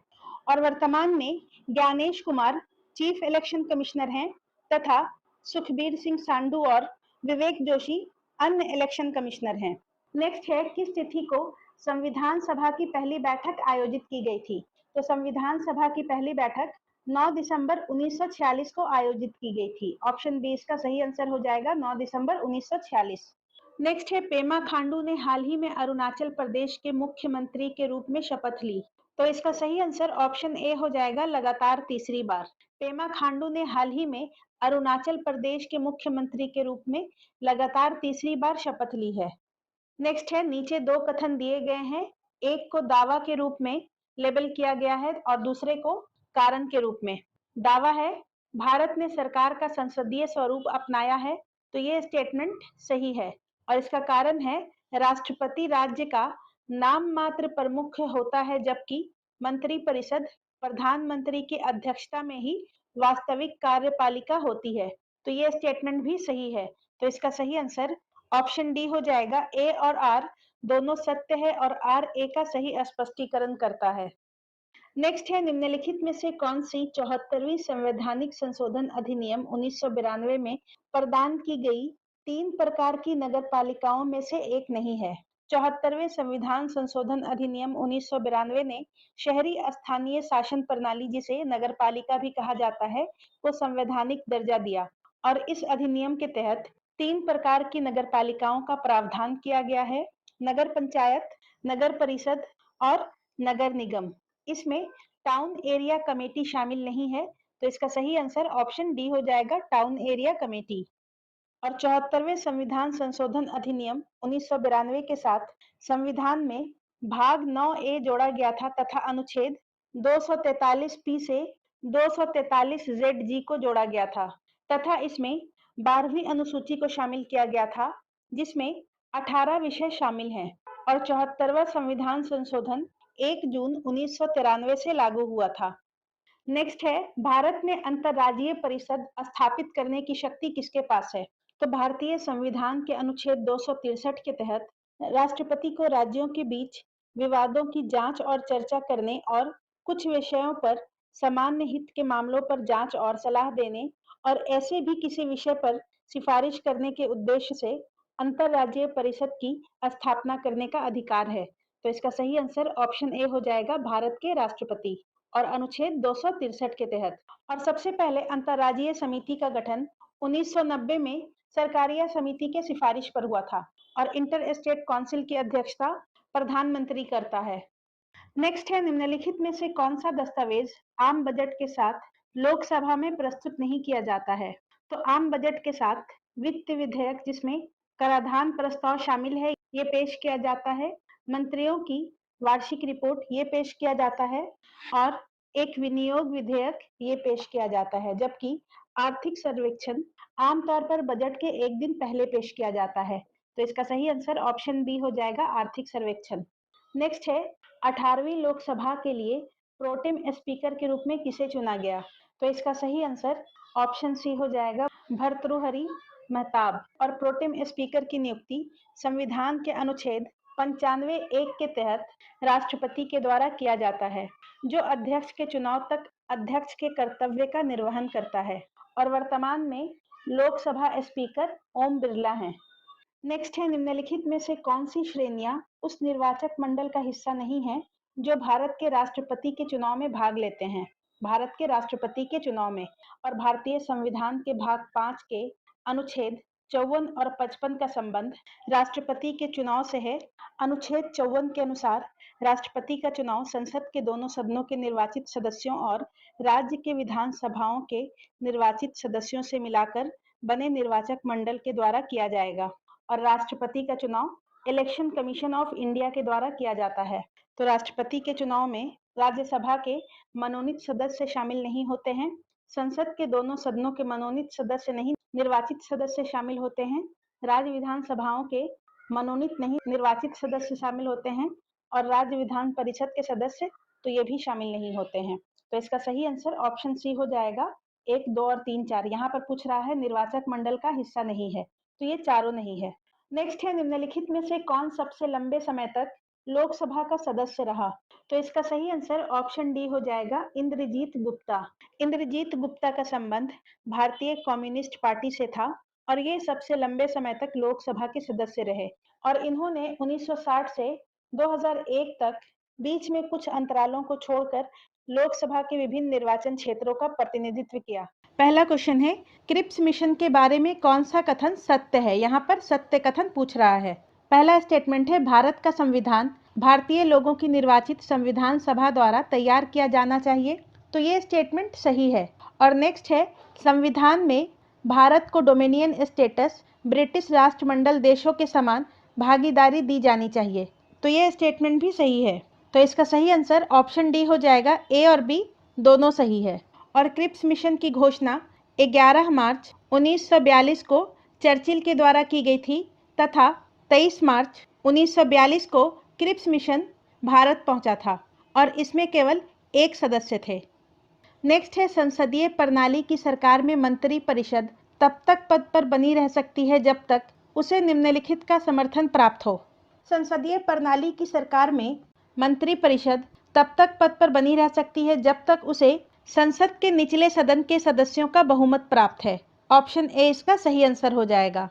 और वर्तमान में Gyanesh Kumar chief election commissioner हैं तथा सुखबीर सिंह सांडू और विवेक जोशी अन्य इलेक्शन कमिश्नर हैं। नेक्स्ट है किस तिथि को संविधान सभा की पहली बैठक आयोजित की गई थी? तो संविधान सभा की पहली बैठक 9 दिसंबर 1946 को आयोजित की गई थी। ऑप्शन बी इसका सही आंसर हो जाएगा, 9 दिसंबर 1946। नेक्स्ट है पेमा खांडू ने हाल ही में अरुणाचल प्रदेश के मुख्यमंत्री के रूप में शपथ ली। तो इसका सही आंसर ऑप्शन ए हो जाएगा, लगातार तीसरी बार। पेमा खांडू ने हाल ही में अरुणाचल प्रदेश के मुख्यमंत्री के रूप में लगातार तीसरी बार शपथ ली है। नेक्स्ट है नीचे दो कथन दिए गए हैं, एक को दावा के रूप में लेबल किया गया है और दूसरे को कारण के रूप में। दावा है भारत ने सरकार का संसदीय स्वरूप अपनाया है, तो ये स्टेटमेंट सही है। और इसका कारण है राष्ट्रपति राज्य का नाम मात्र प्रमुख होता है जबकि मंत्रिपरिषद प्रधानमंत्री की अध्यक्षता में ही वास्तविक कार्यपालिका होती है, तो ये स्टेटमेंट भी सही है। तो इसका सही आंसर ऑप्शन डी हो जाएगा, ए और आर दोनों सत्य है और आर ए का सही स्पष्टीकरण करता है। नेक्स्ट है निम्नलिखित में से कौन सी 74वीं संवैधानिक संशोधन अधिनियम 1992 में प्रदान की गई 3 प्रकार की नगरपालिकाओं में से एक नहीं है? 74वें संविधान संशोधन अधिनियम 1992 ने शहरी स्थानीय शासन प्रणाली, जिसे नगरपालिका भी कहा जाता है, को संवैधानिक दर्जा दिया और इस अधिनियम के तहत 3 प्रकार की नगरपालिकाओं का प्रावधान किया गया है, नगर पंचायत, नगर परिषद और नगर निगम। इसमें टाउन एरिया कमेटी शामिल नहीं है, तो इसका सही आंसर ऑप्शन डी हो जाएगा, टाउन एरिया कमेटी। और 74वें संविधान संशोधन अधिनियम 1992 के साथ संविधान में भाग 9 ए जोड़ा गया था तथा अनुच्छेद 243 पी से 243 जेड जी को जोड़ा गया था तथा इसमें 12वीं अनुसूची को शामिल किया गया था, जिसमें 18 विषय शामिल हैं। और 74वां संविधान संशोधन 1 जून 1993 से लागू हुआ था। नेक्स्ट है भारत में अंतरराज्यीय परिषद स्थापित करने की शक्ति किसके पास है? तो भारतीय संविधान के अनुच्छेद 263 के तहत राष्ट्रपति को राज्यों के बीच विवादों की जांच और चर्चा करने और कुछ विषयों पर सामान्य हित के मामलों पर जांच और सलाह देने और ऐसे भी किसी विषय पर सिफारिश करने के उद्देश्य से अंतरराज्यीय परिषद की स्थापना करने का अधिकार है। तो इसका सही आंसर ऑप्शन ए हो जाएगा, भारत के राष्ट्रपति और अनुच्छेद 263 के तहत। और सबसे पहले अंतरराज्यीय समिति का गठन 1990 में सरकारिया समिति के सिफारिश पर हुआ था और इंटर स्टेट काउंसिल की अध्यक्षता प्रधानमंत्री करता है। नेक्स्ट है निम्नलिखित में से कौन सा दस्तावेज आम बजट के साथ लोकसभा में प्रस्तुत नहीं किया जाता है? तो आम बजट के साथ वित्त विधेयक जिसमें कराधान प्रस्ताव शामिल है, ये पेश किया जाता है। मंत्रियों की वार्षिक रिपोर्ट ये पेश किया जाता है और एक विनियोग विधेयक ये पेश किया जाता है, जबकि आर्थिक सर्वेक्षण आमतौर पर बजट के एक दिन पहले पेश किया जाता है। तो इसका सही आंसर ऑप्शन बी हो जाएगा, आर्थिक सर्वेक्षण। नेक्स्ट है 18वीं लोकसभा के लिए प्रोटेम स्पीकर के रूप में किसे चुना गया? तो इसका सही आंसर ऑप्शन सी हो जाएगा, भर्तृहरि मेहताब। और प्रोटेम स्पीकर की नियुक्ति संविधान के अनुच्छेद 95(1) के तहत राष्ट्रपति के द्वारा किया जाता है, जो अध्यक्ष के चुनाव तक अध्यक्ष के कर्तव्य का निर्वहन करता है। और वर्तमान में लोकसभा स्पीकर ओम बिरला हैं। नेक्स्ट है निम्नलिखित में से कौन सी श्रेणियां उस निर्वाचक मंडल का हिस्सा नहीं है जो भारत के राष्ट्रपति के चुनाव में भाग लेते हैं? भारत के राष्ट्रपति के चुनाव में। और भारतीय संविधान के भाग 5 के अनुच्छेद 54 और 55 का संबंध राष्ट्रपति के चुनाव से है। अनुच्छेद 54 के अनुसार राष्ट्रपति का चुनाव संसद के दोनों सदनों के निर्वाचित सदस्यों और राज्य के विधानसभाओं के निर्वाचित सदस्यों से मिलाकर बने निर्वाचक मंडल के द्वारा किया जाएगा। और राष्ट्रपति का चुनाव इलेक्शन कमीशन ऑफ इंडिया के द्वारा किया जाता है। तो राष्ट्रपति के चुनाव में राज्यसभा के मनोनीत सदस्य शामिल नहीं होते हैं। संसद के दोनों सदनों के मनोनीत सदस्य नहीं, निर्वाचित सदस्य शामिल होते हैं। राज्य विधानसभाओं के मनोनीत नहीं, निर्वाचित सदस्य शामिल होते हैं। और राज्य विधान परिषद के सदस्य तो ये भी शामिल नहीं होते हैं। तो इसका सही आंसर ऑप्शन सी हो जाएगा। 1, 2 और 3, 4 यहाँ पर पूछ रहा है निर्वाचक मंडल का हिस्सा नहीं है, तो ये चारों नहीं है। नेक्स्ट है निम्नलिखित में से कौन सबसे लंबे समय तक लोकसभा का सदस्य रहा? तो इसका सही आंसर ऑप्शन डी हो जाएगा, इंद्रजीत गुप्ता। इंद्रजीत गुप्ता का संबंध भारतीय कम्युनिस्ट पार्टी से था और ये सबसे लंबे समय तक लोकसभा के सदस्य रहे और इन्होंने 1960 से 2001 तक बीच में कुछ अंतरालों को छोड़कर लोकसभा के विभिन्न निर्वाचन क्षेत्रों का प्रतिनिधित्व किया। पहला क्वेश्चन है, क्रिप्स मिशन के बारे में कौन सा कथन सत्य है? यहाँ पर सत्य कथन पूछ रहा है। पहला स्टेटमेंट है, भारत का संविधान भारतीय लोगों की निर्वाचित संविधान सभा द्वारा तैयार किया जाना चाहिए। तो ये स्टेटमेंट सही है। और नेक्स्ट है, संविधान में भारत को डोमिनियन स्टेटस ब्रिटिश राष्ट्रमंडल देशों के समान भागीदारी दी जानी चाहिए। तो ये स्टेटमेंट भी सही है। तो इसका सही आंसर ऑप्शन डी हो जाएगा। ए और बी दोनों सही है। और क्रिप्स मिशन की घोषणा 11 मार्च 1942 को चर्चिल के द्वारा की गई थी तथा 23 मार्च 1942 को क्रिप्स मिशन भारत पहुंचा था और इसमें केवल एक सदस्य थे। नेक्स्ट है, संसदीय प्रणाली की सरकार में मंत्री परिषद तब तक पद पर बनी रह सकती है जब तक उसे निम्नलिखित का समर्थन प्राप्त हो। संसदीय प्रणाली की सरकार में मंत्री परिषद तब तक पद पर बनी रह सकती है जब तक उसे संसद के निचले सदन के सदस्यों का बहुमत प्राप्त है। ऑप्शन ए इसका सही आंसर हो जाएगा।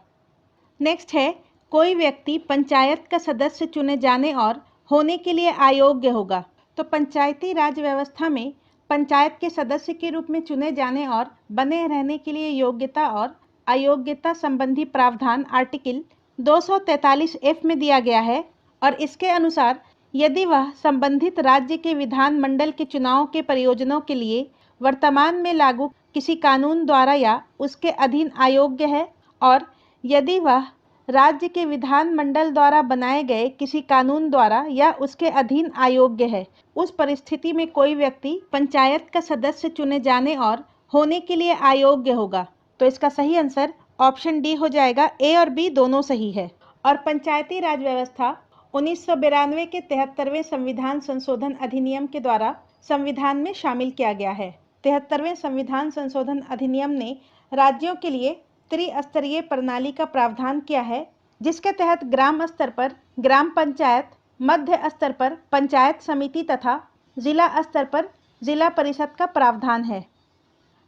नेक्स्ट है, कोई व्यक्ति पंचायत का सदस्य चुने जाने और होने के लिए अयोग्य होगा। तो पंचायती राज व्यवस्था में पंचायत के सदस्य के रूप में चुने जाने और बने रहने के लिए योग्यता और अयोग्यता संबंधी प्रावधान आर्टिकल 243F में दिया गया है और इसके अनुसार यदि वह संबंधित राज्य के विधानमंडल के चुनाव के प्रयोजनों के लिए वर्तमान में लागू किसी कानून द्वारा या उसके अधीन अयोग्य है और यदि वह राज्य के विधानमंडल द्वारा बनाए गए किसी कानून द्वारा या उसके अधीन अयोग्य है, उस परिस्थिति में कोई व्यक्ति पंचायत का सदस्य चुने जाने और होने के लिए अयोग्य होगा। तो इसका सही आंसर ऑप्शन डी हो जाएगा। ए और बी दोनों सही है। और पंचायती राज व्यवस्था 1992 के 73वें संविधान संशोधन अधिनियम के द्वारा संविधान में शामिल किया गया है। 73वें संविधान संशोधन अधिनियम ने राज्यों के लिए त्रिस्तरीय प्रणाली का प्रावधान किया है, जिसके तहत ग्राम स्तर पर ग्राम पंचायत, मध्य स्तर पर पंचायत समिति तथा जिला स्तर पर जिला परिषद का प्रावधान है।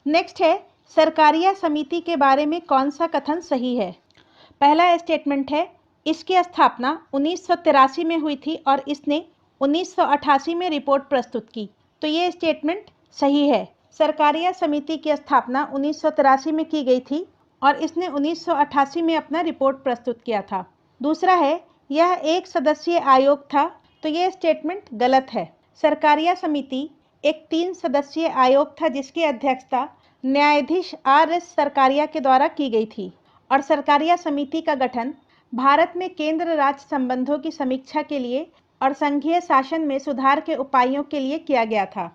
नेक्स्ट है, सरकारिया समिति के बारे में कौन सा कथन सही है? पहला स्टेटमेंट है, इसकी स्थापना 1983 में हुई थी और इसने 1988 में रिपोर्ट प्रस्तुत की। तो ये स्टेटमेंट सही है। सरकारिया समिति की स्थापना 1983 में की गई थी और इसने 1988 में अपना रिपोर्ट प्रस्तुत किया था। दूसरा है, यह एक सदस्यीय आयोग था। तो ये स्टेटमेंट गलत है। सरकारिया समिति एक 3 सदस्यीय आयोग था जिसकी अध्यक्षता न्यायाधीश R.S. सरकारिया के द्वारा की गई थी और सरकारिया समिति का गठन भारत में केंद्र राज्य संबंधों की समीक्षा के लिए और संघीय शासन में सुधार के उपायों के लिए किया गया था।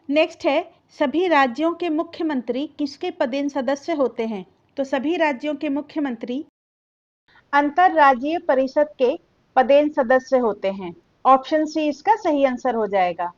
नेक्स्ट है, सभी राज्यों के मुख्यमंत्री किसके पदेन सदस्य होते हैं? तो सभी राज्यों के मुख्यमंत्री अंतरराज्यीय परिषद के पदेन सदस्य होते हैं। ऑप्शन सी इसका सही आंसर हो जाएगा।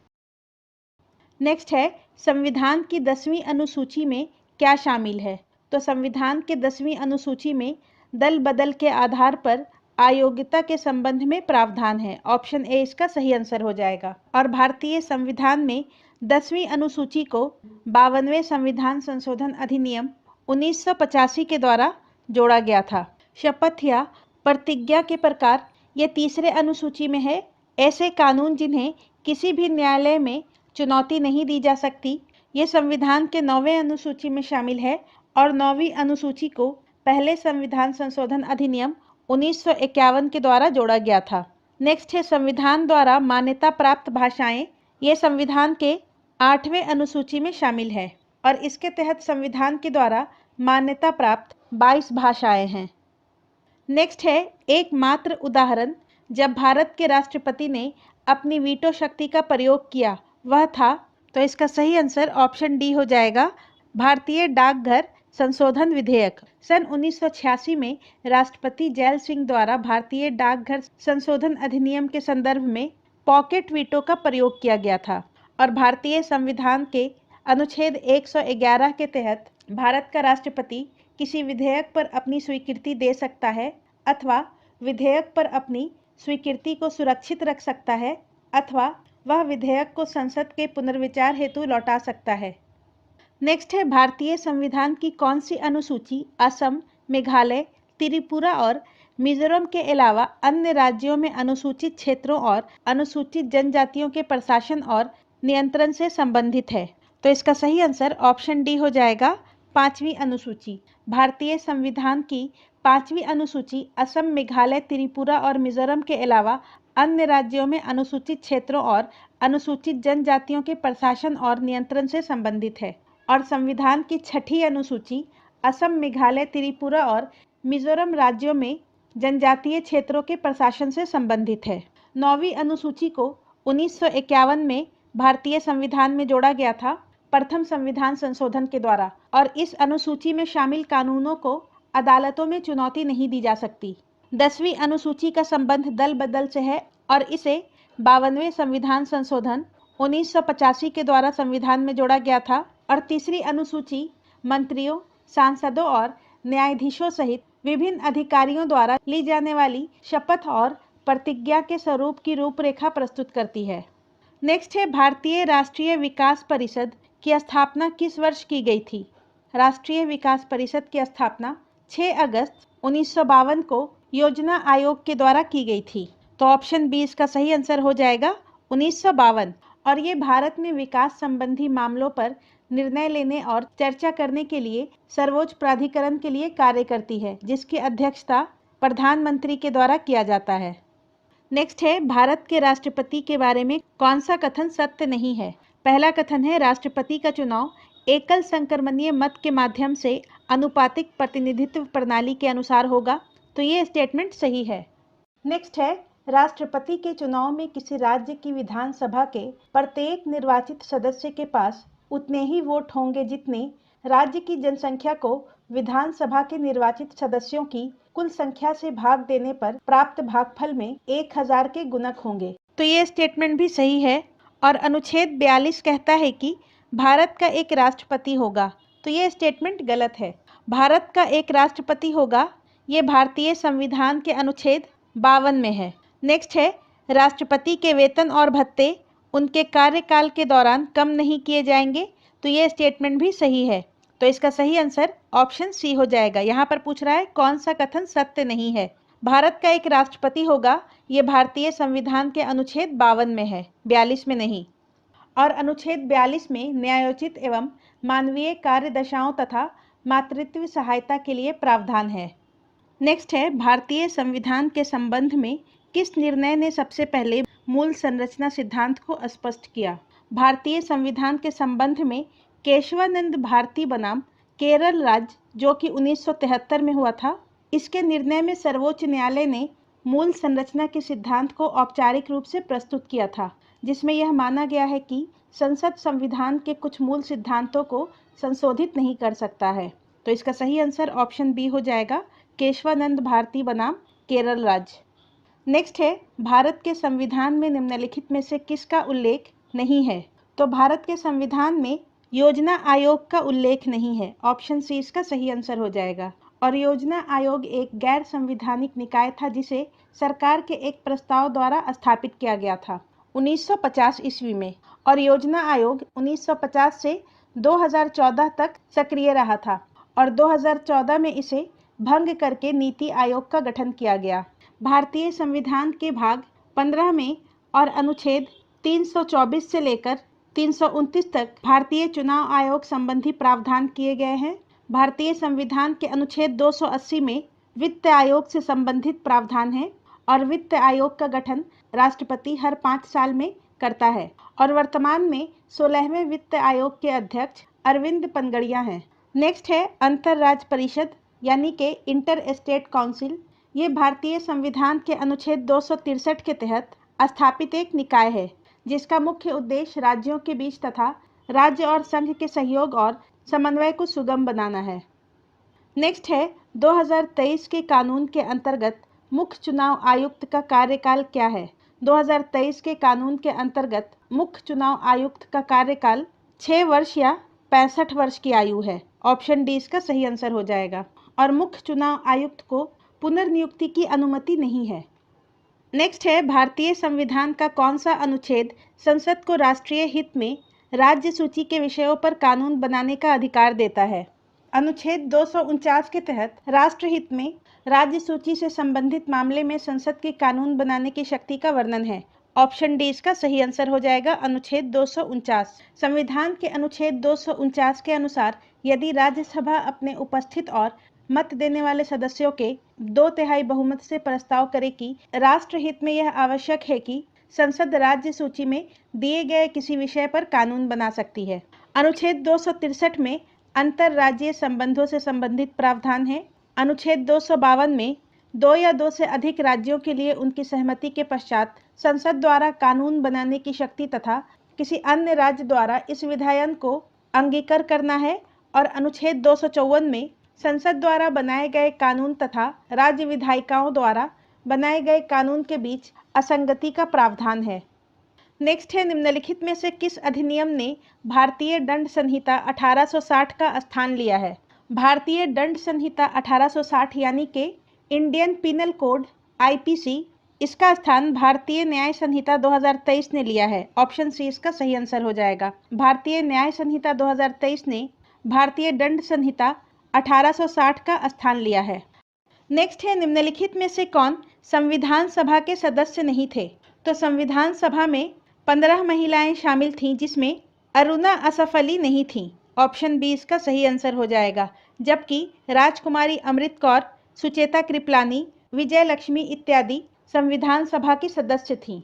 नेक्स्ट है, संविधान की 10वीं अनुसूची में क्या शामिल है? तो संविधान के 10वीं अनुसूची में दल बदल के आधार पर अयोग्यता के संबंध में प्रावधान है। ऑप्शन ए इसका सही आंसर हो जाएगा। और भारतीय संविधान में 10वीं अनुसूची को 52वें संविधान संशोधन अधिनियम 1985 के द्वारा जोड़ा गया था। शपथ या प्रतिज्ञा के प्रकार ये तीसरे अनुसूची में है। ऐसे कानून जिन्हें किसी भी न्यायालय में चुनौती नहीं दी जा सकती, ये संविधान के 9वें अनुसूची में शामिल है और 9वीं अनुसूची को पहले संविधान संशोधन अधिनियम 1951 के द्वारा जोड़ा गया था। नेक्स्ट है, संविधान द्वारा मान्यता प्राप्त भाषाएं। ये संविधान के 8वें अनुसूची में शामिल है और इसके तहत संविधान के द्वारा मान्यता प्राप्त 22 भाषाएं हैं। नेक्स्ट है एकमात्र उदाहरण जब भारत के राष्ट्रपति ने अपनी वीटो शक्ति का प्रयोग किया वह था, तो इसका सही आंसर ऑप्शन डी हो जाएगा, भारतीय डाकघर संशोधन विधेयक। सन 1986 में राष्ट्रपति जैल सिंह द्वारा भारतीय डाकघर संशोधन अधिनियम के संदर्भ में पॉकेट वीटो का प्रयोग किया गया था और भारतीय संविधान के अनुच्छेद 111 के तहत भारत का राष्ट्रपति किसी विधेयक पर अपनी स्वीकृति दे सकता है अथवा विधेयक पर अपनी स्वीकृति को सुरक्षित रख सकता है अथवा वह विधेयक को संसद के पुनर्विचार हेतु लौटा सकता है। नेक्स्ट है भारतीय संविधान की कौन सी अनुसूची असम, मेघालय, त्रिपुरा और मिजोरम के अलावा अन्य राज्यों में अनुसूचित क्षेत्रों और अनुसूचित जनजातियों के प्रशासन और नियंत्रण से संबंधित है? तो इसका सही आंसर ऑप्शन डी हो जाएगा, 5वीं अनुसूची। भारतीय संविधान की 5वीं अनुसूची असम, मेघालय, त्रिपुरा और मिजोरम के अलावा अन्य राज्यों में अनुसूचित क्षेत्रों और अनुसूचित जनजातियों के प्रशासन और नियंत्रण से संबंधित है और संविधान की 6ठी अनुसूची असम, मेघालय, त्रिपुरा और मिजोरम राज्यों में जनजातीय क्षेत्रों के प्रशासन से संबंधित है। 9वीं अनुसूची को 1951 में भारतीय संविधान में जोड़ा गया था प्रथम संविधान संशोधन के द्वारा और इस अनुसूची में शामिल कानूनों को अदालतों में चुनौती नहीं दी जा सकती। 10वीं अनुसूची का संबंध दल बदल से है और इसे 52वें संविधान संशोधन 1985 के द्वारा संविधान में जोड़ा गया था और तीसरी अनुसूची मंत्रियों, सांसदों और न्यायाधीशों सहित विभिन्न अधिकारियों द्वारा ली जाने वाली शपथ और प्रतिज्ञा के स्वरूप की रूपरेखा प्रस्तुत करती है। नेक्स्ट है भारतीय राष्ट्रीय विकास परिषद की स्थापना किस वर्ष की गई थी? राष्ट्रीय विकास परिषद की स्थापना 6 अगस्त 1952 को योजना आयोग के द्वारा की गई थी। तो ऑप्शन बी इसका सही आंसर हो जाएगा 1952 और ये भारत में विकास संबंधी मामलों पर निर्णय लेने और चर्चा करने के लिए सर्वोच्च प्राधिकरण के लिए कार्य करती है जिसकी अध्यक्षता प्रधानमंत्री के द्वारा किया जाता है। नेक्स्ट है भारत के राष्ट्रपति के बारे में कौन सा कथन सत्य नहीं है? पहला कथन है राष्ट्रपति का चुनाव एकल संक्रमणीय मत के माध्यम से अनुपातिक प्रतिनिधित्व प्रणाली के अनुसार होगा, तो ये स्टेटमेंट सही है। नेक्स्ट है राष्ट्रपति के चुनाव में किसी राज्य की विधानसभा के प्रत्येक निर्वाचित सदस्य के पास उतने ही वोट होंगे जितने राज्य की जनसंख्या को विधानसभा के निर्वाचित सदस्यों की कुल संख्या से भाग देने पर प्राप्त भागफल में 1000 के गुणक होंगे, तो ये स्टेटमेंट भी सही है। और अनुच्छेद 42 कहता है कि भारत का एक राष्ट्रपति होगा, तो ये स्टेटमेंट गलत है। भारत का एक राष्ट्रपति होगा ये भारतीय संविधान के अनुच्छेद 52 में है। नेक्स्ट है राष्ट्रपति के वेतन और भत्ते उनके कार्यकाल के दौरान कम नहीं किए जाएंगे, तो ये स्टेटमेंट भी सही है। तो इसका सही आंसर ऑप्शन सी हो जाएगा। यहाँ पर पूछ रहा है कौन सा कथन सत्य नहीं है। भारत का एक राष्ट्रपति होगा ये भारतीय संविधान के अनुच्छेद 52 में है, 42 में नहीं। और अनुच्छेद 42 में न्यायोचित एवं मानवीय कार्य दशाओं तथा मातृत्व सहायता के लिए प्रावधान है। नेक्स्ट है भारतीय संविधान के संबंध में किस निर्णय ने सबसे पहले मूल संरचना सिद्धांत को स्पष्ट किया? भारतीय संविधान के संबंध में केशवानंद भारती बनाम केरल राज्य जो कि 1973 में हुआ था, इसके निर्णय में सर्वोच्च न्यायालय ने मूल संरचना के सिद्धांत को औपचारिक रूप से प्रस्तुत किया था, जिसमें यह माना गया है कि संसद संविधान के कुछ मूल सिद्धांतों को संशोधित नहीं कर सकता है। तो इसका सही आंसर ऑप्शन बी हो जाएगा, केशवानंद भारती बनाम केरल राज्य। नेक्स्ट है भारत के संविधान में निम्नलिखित में से किसका उल्लेख नहीं है? तो भारत के संविधान में योजना आयोग का उल्लेख नहीं है, ऑप्शन सी इसका सही आंसर हो जाएगा। और योजना आयोग एक गैर संवैधानिक निकाय था जिसे सरकार के एक प्रस्ताव द्वारा स्थापित किया गया था 1950 ईस्वी में, और योजना आयोग 1950 से 2014 तक सक्रिय रहा था और 2014 में इसे भंग करके नीति आयोग का गठन किया गया। भारतीय संविधान के भाग 15 में और अनुच्छेद 324 से लेकर 329 तक भारतीय चुनाव आयोग संबंधी प्रावधान किए गए हैं। भारतीय संविधान के अनुच्छेद 280 में वित्त आयोग से संबंधित प्रावधान है और वित्त आयोग का गठन राष्ट्रपति हर 5 साल में करता है और वर्तमान में 16वें वित्त आयोग के अध्यक्ष अरविंद पनगड़िया हैं। नेक्स्ट है अंतर्राज्य परिषद यानी कि इंटर स्टेट काउंसिल। ये भारतीय संविधान के अनुच्छेद 263 के तहत स्थापित एक निकाय है जिसका मुख्य उद्देश्य राज्यों के बीच तथा राज्य और संघ के सहयोग और समन्वय को सुगम बनाना है। नेक्स्ट है 2023 के कानून के अंतर्गत मुख्य चुनाव आयुक्त का कार्यकाल क्या है। 2023 के कानून के अंतर्गत मुख्य चुनाव आयुक्त का कार्यकाल 6 वर्ष या 65 वर्ष की आयु है। ऑप्शन डी इसका सही आंसर हो जाएगा। और मुख्य चुनाव आयुक्त को पुनर्नियुक्ति की अनुमति नहीं है। नेक्स्ट है भारतीय संविधान का कौन सा अनुच्छेद संसद को राष्ट्रीय हित में राज्य सूची के विषयों पर कानून बनाने का अधिकार देता है। अनुच्छेद 249 के तहत राष्ट्रहित में राज्य सूची से संबंधित मामले में संसद के कानून बनाने की शक्ति का वर्णन है। ऑप्शन डी इसका सही आंसर हो जाएगा, अनुच्छेद 249। संविधान के अनुच्छेद 249 के अनुसार यदि राज्यसभा अपने उपस्थित और मत देने वाले सदस्यों के 2/3 बहुमत से प्रस्ताव करे कि राष्ट्रहित में यह आवश्यक है कि संसद राज्य सूची में दिए गए किसी विषय पर कानून बना सकती है। अनुच्छेद 263 में अंतर्राज्यीय संबंधों से संबंधित प्रावधान है। अनुच्छेद 252 में 2 या 2 से अधिक राज्यों के लिए उनकी सहमति के पश्चात संसद द्वारा कानून बनाने की शक्ति तथा किसी अन्य राज्य द्वारा इस विधायन को अंगीकार करना है। और अनुच्छेद 254 में संसद द्वारा बनाए गए कानून तथा राज्य विधायिकाओं द्वारा बनाए गए कानून के बीच असंगति का प्रावधान है। नेक्स्ट है निम्नलिखित में से किस अधिनियम ने भारतीय दंड संहिता 1860 का स्थान लिया है। भारतीय दंड संहिता 1860 यानी कि इंडियन पिनल कोड IPC, इसका स्थान भारतीय न्याय संहिता 2023 ने लिया है। ऑप्शन सी इसका सही आंसर हो जाएगा। भारतीय न्याय संहिता 2023 ने भारतीय दंड संहिता 1860 का स्थान लिया है। नेक्स्ट है निम्नलिखित में से कौन संविधान सभा के सदस्य नहीं थे। तो संविधान सभा में 15 महिलाएं शामिल थीं जिसमें अरुणा असफ अली नहीं थीं। ऑप्शन बी इसका सही आंसर हो जाएगा। जबकि राजकुमारी अमृत कौर, सुचेता कृपलानी, विजय लक्ष्मी इत्यादि संविधान सभा की सदस्य थीं।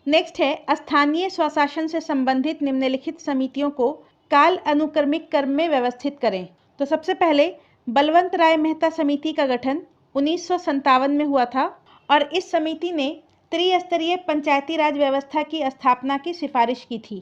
नेक्स्ट है स्थानीय स्वशासन से संबंधित निम्नलिखित समितियों को काल अनुक्रमिक क्रम में व्यवस्थित करें। तो सबसे पहले बलवंत राय मेहता समिति का गठन 1957 में हुआ था और इस समिति ने त्रिस्तरीय पंचायती राज व्यवस्था की स्थापना की सिफारिश की थी।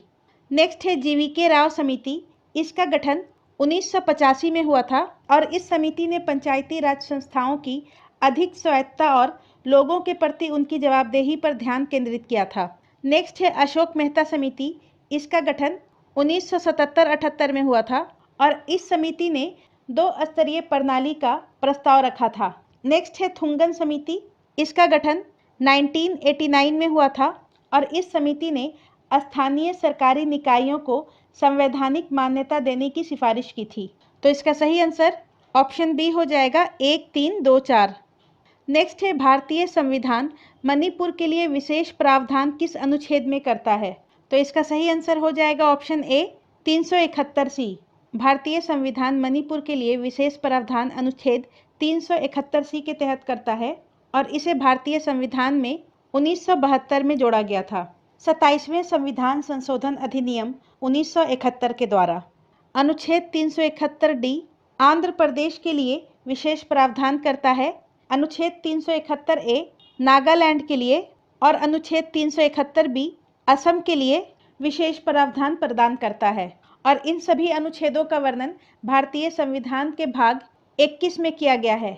नेक्स्ट है GVK राव समिति, इसका गठन 1985 में हुआ था और इस समिति ने पंचायती राज संस्थाओं की अधिक स्वायत्तता और लोगों के प्रति उनकी जवाबदेही पर ध्यान केंद्रित किया था। नेक्स्ट है अशोक मेहता समिति, इसका गठन 1977-78 में हुआ था और इस समिति ने 2 स्तरीय प्रणाली का प्रस्ताव रखा था। नेक्स्ट है थुंगन समिति, इसका गठन 1989 में हुआ था और इस समिति ने स्थानीय सरकारी निकायों को संवैधानिक मान्यता देने की सिफारिश की थी। तो इसका सही आंसर ऑप्शन बी हो जाएगा, 1, 3, 2, 4। नेक्स्ट है भारतीय संविधान मणिपुर के लिए विशेष प्रावधान किस अनुच्छेद में करता है। तो इसका सही आंसर हो जाएगा ऑप्शन ए, 371C। भारतीय संविधान मणिपुर के लिए विशेष प्रावधान अनुच्छेद 371C के तहत करता है और इसे भारतीय संविधान में 1972 में जोड़ा गया था 27वें संविधान संशोधन अधिनियम 1971 के द्वारा। अनुच्छेद 371D आंध्र प्रदेश के लिए विशेष प्रावधान करता है। अनुच्छेद 371A नागालैंड के लिए और अनुच्छेद 371B असम के लिए विशेष प्रावधान प्रदान करता है और इन सभी अनुच्छेदों का वर्णन भारतीय संविधान के भाग 21 में किया गया है।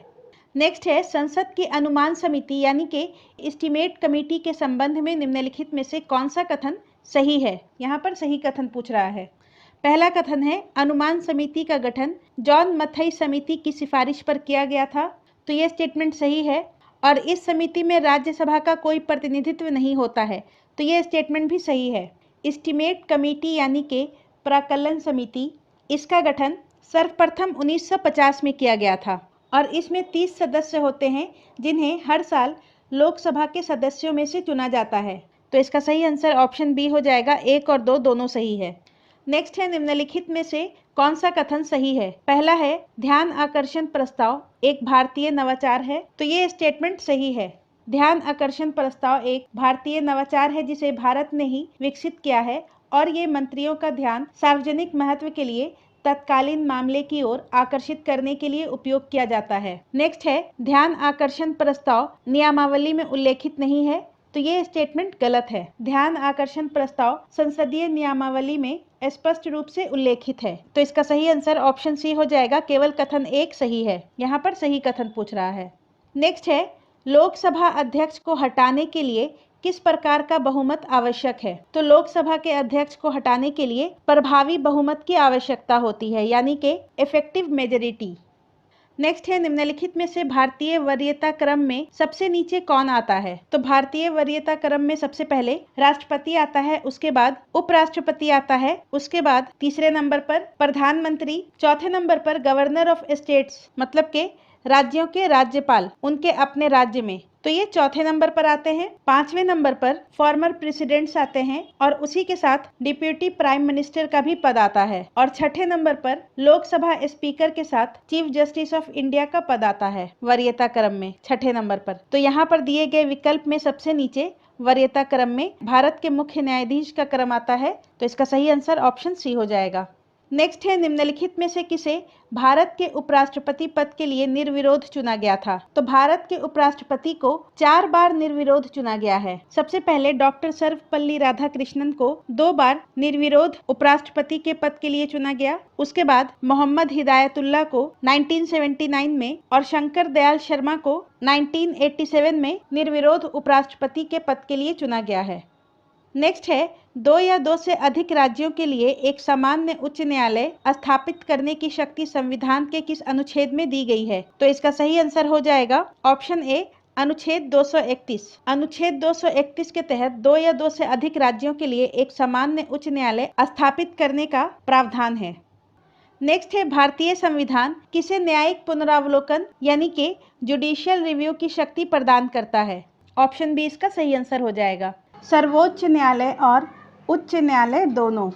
नेक्स्ट है संसद की अनुमान समिति यानी कि एस्टीमेट कमेटी के संबंध में निम्नलिखित में से कौन सा कथन सही है। यहाँ पर सही कथन पूछ रहा है। पहला कथन है अनुमान समिति का गठन जॉन मथई समिति की सिफारिश पर किया गया था। तो ये स्टेटमेंट सही है और इस समिति में राज्यसभा का कोई प्रतिनिधित्व नहीं होता है। तो ये स्टेटमेंट भी सही है। एस्टीमेट कमेटी यानी कि प्राकलन समिति, इसका गठन सर्वप्रथम 1950 में किया गया था और इसमें 30 सदस्य होते हैं जिन्हें हर साल लोकसभा के सदस्यों में से चुना जाता है। तो इसका सही आंसर ऑप्शन बी हो जाएगा, 1 और 2 दोनों सही है। नेक्स्ट है निम्नलिखित में से कौन सा कथन सही है। पहला है ध्यान आकर्षण प्रस्ताव एक भारतीय नवाचार है। तो ये स्टेटमेंट सही है। ध्यान आकर्षण प्रस्ताव एक भारतीय नवाचार है जिसे भारत ने ही विकसित किया है और ये मंत्रियों का ध्यान सार्वजनिक महत्व के लिए तत्कालीन मामले की ओर आकर्षित करने के लिए उपयोग किया जाता है। नेक्स्ट है ध्यान आकर्षण प्रस्ताव नियमावली में उल्लेखित नहीं है, तो ये स्टेटमेंट गलत है। ध्यान आकर्षण प्रस्ताव संसदीय नियमावली में स्पष्ट रूप से उल्लेखित है, तो इसका सही आंसर ऑप्शन सी हो जाएगा। केवल कथन एक सही है, यहाँ पर सही कथन पूछ रहा है। नेक्स्ट है लोकसभा अध्यक्ष को हटाने के लिए किस प्रकार का बहुमत आवश्यक है? तो लोकसभा के अध्यक्ष को हटाने के लिए प्रभावी बहुमत की आवश्यकता होती है, यानी कि इफेक्टिव मेजोरिटी। नेक्स्ट है निम्नलिखित में से भारतीय वरीयता क्रम में सबसे नीचे कौन आता है? तो भारतीय वरीयता क्रम में सबसे पहले राष्ट्रपति आता है, उसके बाद उपराष्ट्रपति आता है, उसके बाद तीसरे नंबर पर प्रधानमंत्री, चौथे नंबर पर गवर्नर ऑफ स्टेट्स मतलब के राज्यों के राज्यपाल उनके अपने राज्य में, तो ये चौथे नंबर पर आते हैं। पांचवें नंबर पर फॉर्मर प्रेसिडेंट्स आते हैं और उसी के साथ डिप्यूटी प्राइम मिनिस्टर का भी पद आता है, और छठे नंबर पर लोकसभा स्पीकर के साथ चीफ जस्टिस ऑफ इंडिया का पद आता है वरीयता क्रम में छठे नंबर पर। तो यहाँ पर दिए गए विकल्प में सबसे नीचे वरीयता क्रम में भारत के मुख्य न्यायाधीश का क्रम आता है, तो इसका सही आंसर ऑप्शन सी हो जाएगा। नेक्स्ट है निम्नलिखित में से किसे भारत के उपराष्ट्रपति पद के लिए निर्विरोध चुना गया था? तो भारत के उपराष्ट्रपति को 4 बार निर्विरोध चुना गया है। सबसे पहले डॉक्टर सर्वपल्ली राधाकृष्णन को 2 बार निर्विरोध उपराष्ट्रपति के पद के लिए चुना गया। उसके बाद मोहम्मद हिदायतुल्लाह को 1979 में और शंकर दयाल शर्मा को 1987 में निर्विरोध उपराष्ट्रपति के पद के लिए चुना गया है। नेक्स्ट है 2 या 2 से अधिक राज्यों के लिए एक सामान्य उच्च न्यायालय स्थापित करने की शक्ति संविधान के किस अनुच्छेद में दी गई है? तो इसका सही आंसर हो जाएगा ऑप्शन ए अनुच्छेद 231। अनुच्छेद 231 के तहत 2 या 2 से अधिक राज्यों के लिए एक सामान्य उच्च न्यायालय स्थापित करने का प्रावधान है। नेक्स्ट है भारतीय संविधान किसे न्यायिक पुनरावलोकन यानी कि जुडिशियल रिव्यू की शक्ति प्रदान करता है? ऑप्शन बी इसका सही आंसर हो जाएगा, सर्वोच्च न्यायालय और उच्च न्यायालय दोनों।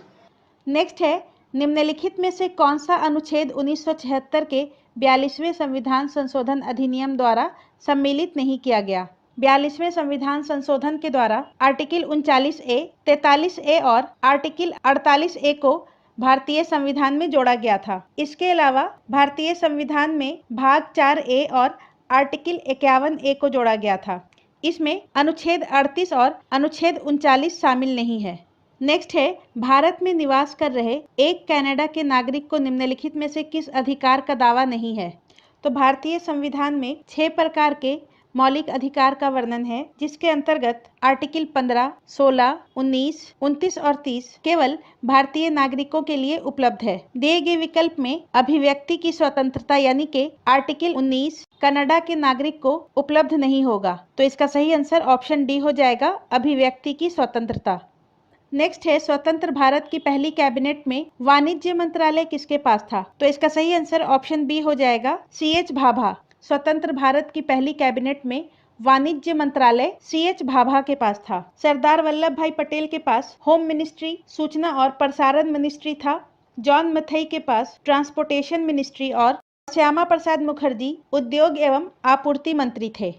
नेक्स्ट है निम्नलिखित में से कौन सा अनुच्छेद 1976 के 42वें संविधान संशोधन अधिनियम द्वारा सम्मिलित नहीं किया गया? 42वें संविधान संशोधन के द्वारा आर्टिकल 39A, 43A और आर्टिकल 48A को भारतीय संविधान में जोड़ा गया था। इसके अलावा भारतीय संविधान में भाग 4A और आर्टिकल 51A को जोड़ा गया था। इसमें अनुच्छेद 38 और अनुच्छेद 39 शामिल नहीं है। नेक्स्ट है भारत में निवास कर रहे एक कनाडा के नागरिक को निम्नलिखित में से किस अधिकार का दावा नहीं है? तो भारतीय संविधान में 6 प्रकार के मौलिक अधिकार का वर्णन है, जिसके अंतर्गत आर्टिकल 15, 16, 19, 29 और 30 केवल भारतीय नागरिकों के लिए उपलब्ध है। दिए गए विकल्प में अभिव्यक्ति की स्वतंत्रता यानी कि आर्टिकल 19 कनाडा के नागरिक को उपलब्ध नहीं होगा, तो इसका सही आंसर ऑप्शन डी हो जाएगा, अभिव्यक्ति की स्वतंत्रता। नेक्स्ट है स्वतंत्र भारत की पहली कैबिनेट में वाणिज्य मंत्रालय किसके पास था? तो इसका सही आंसर ऑप्शन बी हो जाएगा, CH भाभा। स्वतंत्र भारत की पहली कैबिनेट में वाणिज्य मंत्रालय CH भाभा के पास था। सरदार वल्लभ भाई पटेल के पास होम मिनिस्ट्री, सूचना और प्रसारण मिनिस्ट्री था। जॉन मथई के पास ट्रांसपोर्टेशन मिनिस्ट्री और श्यामा प्रसाद मुखर्जी उद्योग एवं आपूर्ति मंत्री थे।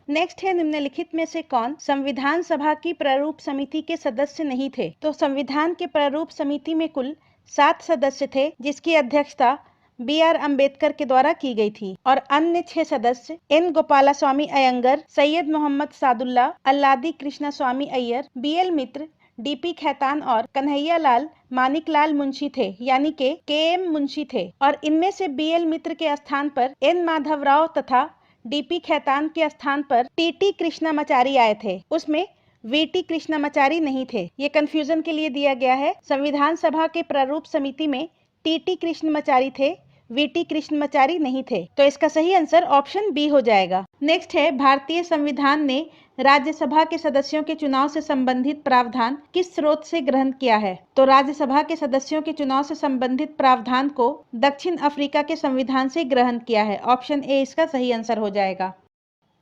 नेक्स्ट है निम्नलिखित में से कौन संविधान सभा की प्रारूप समिति के सदस्य नहीं थे? तो संविधान के प्रारूप समिति में कुल 7 सदस्य थे, जिसकी अध्यक्षता BR अम्बेडकर के द्वारा की गई थी, और अन्य 6 सदस्य N गोपालास्वामी अयंगर, सैयद मोहम्मद सादुल्ला, अल्लादी कृष्णा स्वामी अय्यर, BL मित्र, DP खैतान और कन्हैया लाल मानिकलाल मुंशी थे, यानी के KM मुंशी थे। और इनमें से BL मित्र के स्थान पर N माधवराव तथा DP खैतान के स्थान पर TT कृष्णामाचारी आए थे। उसमें VT कृष्णामाचारी नहीं थे, ये कंफ्यूजन के लिए दिया गया है। संविधान सभा के प्रारूप समिति में TT कृष्णामाचारी थे, VT कृष्णामाचारी नहीं थे, तो इसका सही आंसर ऑप्शन बी हो जाएगा। नेक्स्ट है भारतीय संविधान ने राज्यसभा के सदस्यों के चुनाव से संबंधित प्रावधान किस स्रोत से ग्रहण किया है? तो राज्यसभा के सदस्यों के चुनाव से संबंधित प्रावधान को दक्षिण अफ्रीका के संविधान से ग्रहण किया है। ऑप्शन ए इसका सही आंसर हो जाएगा।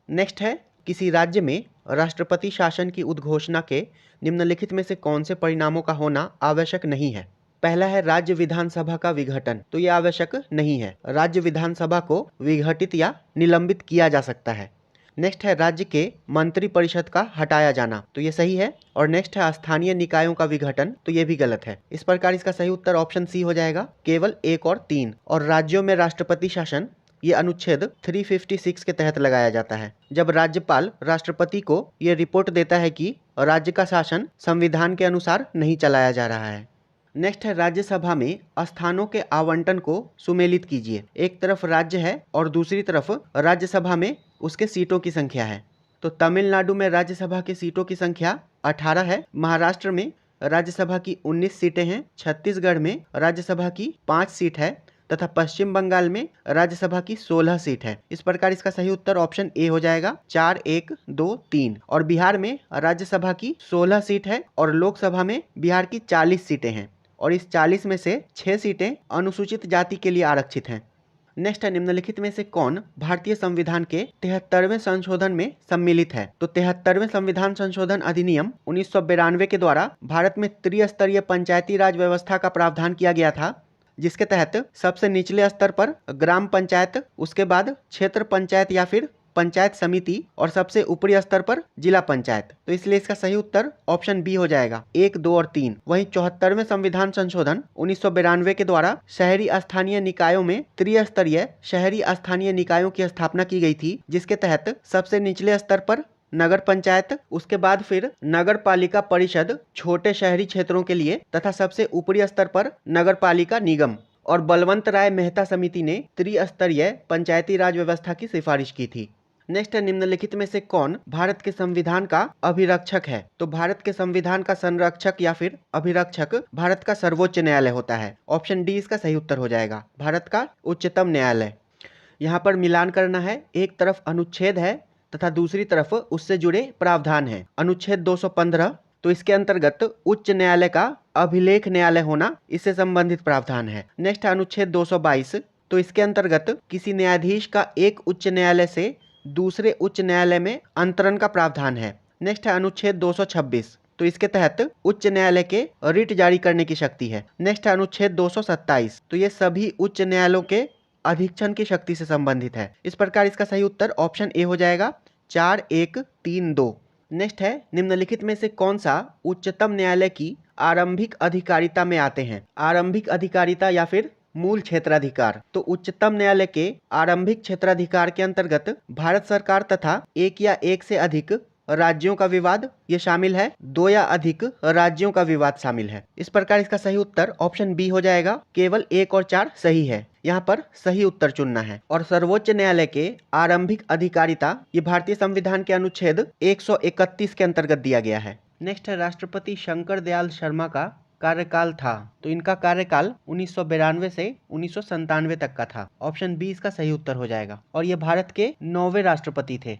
नेक्स्ट है किसी राज्य में राष्ट्रपति शासन की उद्घोषणा के निम्नलिखित में से कौन से परिणामों का होना आवश्यक नहीं है? पहला है राज्य विधानसभा का विघटन, तो यह आवश्यक नहीं है। राज्य विधानसभा को विघटित या निलंबित किया जा सकता है। नेक्स्ट है राज्य के मंत्री परिषद का हटाया जाना, तो ये सही है। और नेक्स्ट है स्थानीय निकायों का विघटन, तो ये भी गलत है। इस प्रकार इसका सही उत्तर ऑप्शन सी हो जाएगा, केवल 1 और 3। और राज्यों में राष्ट्रपति शासन, ये अनुच्छेद 356 के तहत लगाया जाता है, जब राज्यपाल राष्ट्रपति को ये रिपोर्ट देता है कि राज्य का शासन संविधान के अनुसार नहीं चलाया जा रहा है। नेक्स्ट है राज्यसभा में स्थानों के आवंटन को सुमेलित कीजिए। एक तरफ राज्य है और दूसरी तरफ राज्यसभा में उसके सीटों की संख्या है। तो तमिलनाडु में राज्यसभा की सीटों की संख्या 18 है, महाराष्ट्र में राज्यसभा की 19 सीटें हैं, छत्तीसगढ़ में राज्यसभा की 5 सीट है तथा पश्चिम बंगाल में राज्यसभा की 16 सीट है। इस प्रकार इसका सही उत्तर ऑप्शन ए हो जाएगा, 4, 1, 2, 3। और बिहार में राज्यसभा की 16 सीट है और लोकसभा में बिहार की 40 सीटें हैं और इस 40 में से 6 सीटें अनुसूचित जाति के लिए आरक्षित हैं। नेक्स्ट है निम्नलिखित में से कौन भारतीय संविधान के 73वें संशोधन में सम्मिलित है। तो 73वें संविधान संशोधन अधिनियम 1992 के द्वारा भारत में त्रिस्तरीय पंचायती राज व्यवस्था का प्रावधान किया गया था, जिसके तहत सबसे निचले स्तर पर ग्राम पंचायत, उसके बाद क्षेत्र पंचायत या फिर पंचायत समिति और सबसे ऊपरी स्तर पर जिला पंचायत। तो इसलिए इसका सही उत्तर ऑप्शन बी हो जाएगा, 1, 2 और 3। वहीं 74वें संविधान संशोधन 1992 के द्वारा शहरी स्थानीय निकायों में त्रिस्तरीय शहरी स्थानीय निकायों की स्थापना की गई थी, जिसके तहत सबसे निचले स्तर पर नगर पंचायत, उसके बाद फिर नगर पालिका परिषद छोटे शहरी क्षेत्रों के लिए तथा सबसे ऊपरी स्तर पर नगर पालिका निगम। और बलवंत राय मेहता समिति ने त्रिस्तरीय पंचायती राज व्यवस्था की सिफारिश की थी। नेक्स्ट है निम्नलिखित में से कौन भारत के संविधान का अभिरक्षक है। तो भारत के संविधान का संरक्षक या फिर अभिरक्षक भारत का सर्वोच्च न्यायालय होता है। ऑप्शन डी इसका सही उत्तर हो जाएगा, भारत का उच्चतम न्यायालय। यहाँ पर मिलान करना है, एक तरफ अनुच्छेद है तथा दूसरी तरफ उससे जुड़े प्रावधान है। अनुच्छेद 215, तो इसके अंतर्गत उच्च न्यायालय का अभिलेख न्यायालय होना इससे संबंधित प्रावधान है। नेक्स्ट अनुच्छेद 222, तो इसके अंतर्गत किसी न्यायाधीश का एक उच्च न्यायालय से दूसरे उच्च न्यायालय में अंतरण का प्रावधान है। नेक्स्ट है अनुच्छेद 226, तो इसके तहत उच्च न्यायालय के रिट जारी करने की शक्ति है। नेक्स्ट है अनुच्छेद 227, तो ये सभी उच्च न्यायालयों के अधीक्षण की शक्ति से संबंधित है। इस प्रकार इसका सही उत्तर ऑप्शन ए हो जाएगा, 4, 1, 3, 2। नेक्स्ट है निम्नलिखित में से कौन सा उच्चतम न्यायालय की आरंभिक अधिकारिता में आते हैं। आरंभिक अधिकारिता या फिर मूल क्षेत्राधिकार। तो उच्चतम न्यायालय के आरंभिक क्षेत्राधिकार के अंतर्गत भारत सरकार तथा एक या एक से अधिक राज्यों का विवाद ये शामिल है, 2 या अधिक राज्यों का विवाद शामिल है। इस प्रकार इसका सही उत्तर ऑप्शन बी हो जाएगा, केवल 1 और 4 सही है। यहाँ पर सही उत्तर चुनना है। और सर्वोच्च न्यायालय के आरंभिक अधिकारिता ये भारतीय संविधान के अनुच्छेद 131 के अंतर्गत दिया गया है। नेक्स्ट है राष्ट्रपति शंकर दयाल शर्मा का कार्यकाल था। तो इनका कार्यकाल 1992 से 1997 तक का था। ऑप्शन बी इसका सही उत्तर हो जाएगा और ये भारत के 9वें राष्ट्रपति थे।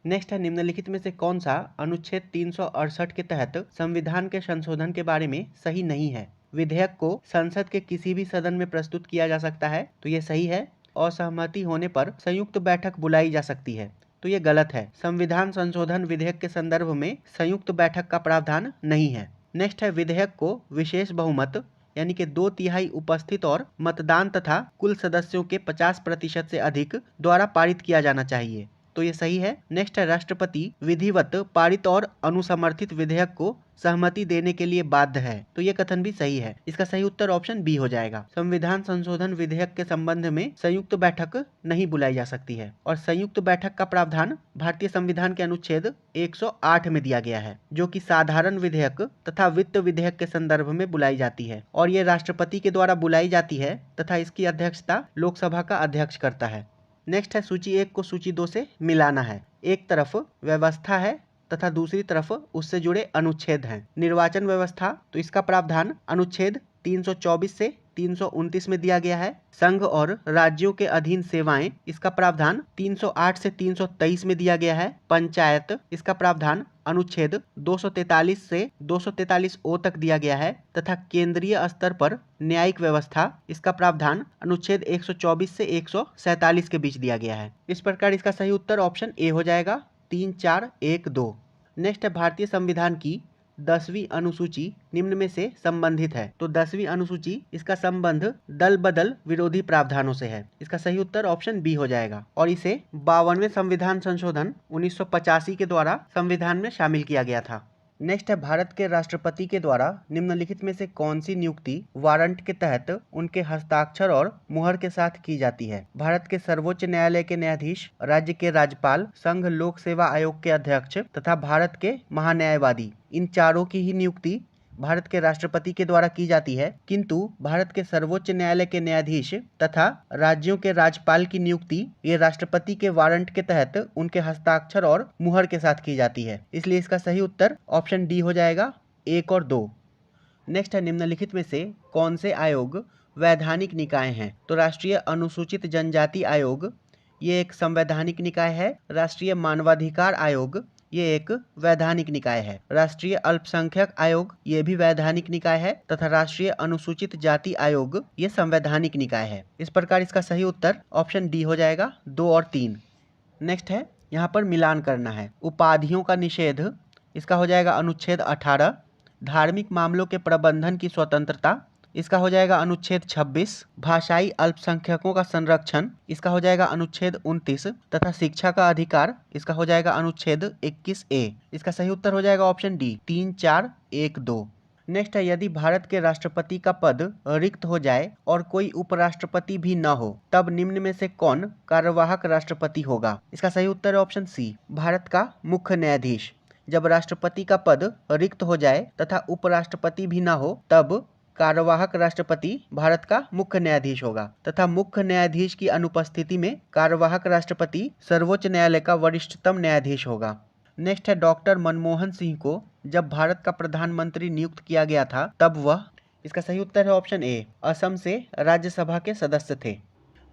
नेक्स्ट है निम्नलिखित में से कौन सा अनुच्छेद 368 के तहत संविधान के संशोधन के बारे में सही नहीं है। विधेयक को संसद के किसी भी सदन में प्रस्तुत किया जा सकता है, तो ये सही है। असहमति होने पर संयुक्त बैठक बुलाई जा सकती है, तो ये गलत है। संविधान संशोधन विधेयक के संदर्भ में संयुक्त बैठक का प्रावधान नहीं है। नेक्स्ट है विधेयक को विशेष बहुमत यानी कि 2/3 उपस्थित और मतदान तथा कुल सदस्यों के 50% से अधिक द्वारा पारित किया जाना चाहिए, तो ये सही है। नेक्स्ट है राष्ट्रपति विधिवत पारित और अनुसमर्थित विधेयक को सहमति देने के लिए बाध्य है, तो ये कथन भी सही है। इसका सही उत्तर ऑप्शन बी हो जाएगा। संविधान संशोधन विधेयक के संबंध में संयुक्त बैठक नहीं बुलाई जा सकती है और संयुक्त बैठक का प्रावधान भारतीय संविधान के अनुच्छेद 108 में दिया गया है, जो कि साधारण विधेयक तथा वित्त विधेयक के संदर्भ में बुलाई जाती है और ये राष्ट्रपति के द्वारा बुलाई जाती है तथा इसकी अध्यक्षता लोकसभा का अध्यक्ष करता है। नेक्स्ट है सूची 1 को सूची 2 से मिलाना है। एक तरफ व्यवस्था है तथा दूसरी तरफ उससे जुड़े अनुच्छेद हैं। निर्वाचन व्यवस्था, तो इसका प्रावधान अनुच्छेद 324 से 329 में दिया गया है। संघ और राज्यों के अधीन सेवाएं, इसका प्रावधान 308 से 323 में दिया गया है। पंचायत, इसका प्रावधान अनुच्छेद 243 से 243 ओ तक दिया गया है तथा केंद्रीय स्तर पर न्यायिक व्यवस्था, इसका प्रावधान अनुच्छेद 124 से 147 के बीच दिया गया है। इस प्रकार इसका सही उत्तर ऑप्शन ए हो जाएगा, 3, 4, 1, 2। नेक्स्ट है भारतीय संविधान की 10वीं अनुसूची निम्न में से संबंधित है? तो 10वीं अनुसूची इसका संबंध दल बदल विरोधी प्रावधानों से है। इसका सही उत्तर ऑप्शन बी हो जाएगा और इसे 52वें संविधान संशोधन 1985 के द्वारा संविधान में शामिल किया गया था। नेक्स्ट है, भारत के राष्ट्रपति के द्वारा निम्नलिखित में से कौन सी नियुक्ति वारंट के तहत उनके हस्ताक्षर और मुहर के साथ की जाती है? भारत के सर्वोच्च न्यायालय के न्यायाधीश, राज्य के राज्यपाल, संघ लोक सेवा आयोग के अध्यक्ष तथा भारत के महान्यायवादी, इन चारों की ही नियुक्ति भारत के राष्ट्रपति के द्वारा की जाती है, किंतु भारत के सर्वोच्च न्यायालय के न्यायाधीश तथा राज्यों के राज्यपाल की नियुक्ति ये राष्ट्रपति के वारंट के तहत उनके हस्ताक्षर और मुहर के साथ की जाती है। इसलिए इसका सही उत्तर ऑप्शन डी हो जाएगा, 1 और 2। नेक्स्ट है, निम्नलिखित में से कौन से आयोग वैधानिक निकाय हैं? तो राष्ट्रीय अनुसूचित जनजाति आयोग ये एक संवैधानिक निकाय है। राष्ट्रीय मानवाधिकार आयोग ये एक वैधानिक निकाय है। राष्ट्रीय अल्पसंख्यक आयोग ये भी वैधानिक निकाय है तथा राष्ट्रीय अनुसूचित जाति आयोग ये संवैधानिक निकाय है। इस प्रकार इसका सही उत्तर ऑप्शन डी हो जाएगा, 2 और 3। नेक्स्ट है, यहाँ पर मिलान करना है। उपाधियों का निषेध इसका हो जाएगा अनुच्छेद 18। धार्मिक मामलों के प्रबंधन की स्वतंत्रता इसका हो जाएगा अनुच्छेद 26। भाषाई अल्पसंख्यकों का संरक्षण इसका हो जाएगा अनुच्छेद 29 तथा शिक्षा का अधिकार इसका हो जाएगा अनुच्छेद 21A। इसका सही उत्तर हो जाएगा ऑप्शन डी, 3, 4, 1, 2। नेक्स्ट है, यदि भारत के राष्ट्रपति का पद रिक्त हो जाए और कोई उपराष्ट्रपति भी न हो, तब निम्न में से कौन कार्यवाहक राष्ट्रपति होगा? इसका सही उत्तर है ऑप्शन सी, भारत का मुख्य न्यायाधीश। जब राष्ट्रपति का पद रिक्त हो जाए तथा उपराष्ट्रपति भी न हो, तब कार्यवाहक राष्ट्रपति भारत का मुख्य न्यायाधीश होगा तथा मुख्य न्यायाधीश की अनुपस्थिति में कार्यवाहक राष्ट्रपति सर्वोच्च न्यायालय का वरिष्ठतम न्यायाधीश होगा। नेक्स्ट है, डॉक्टर मनमोहन सिंह को जब भारत का प्रधानमंत्री नियुक्त किया गया था तब वह, इसका सही उत्तर है ऑप्शन ए, असम से राज्यसभा के सदस्य थे।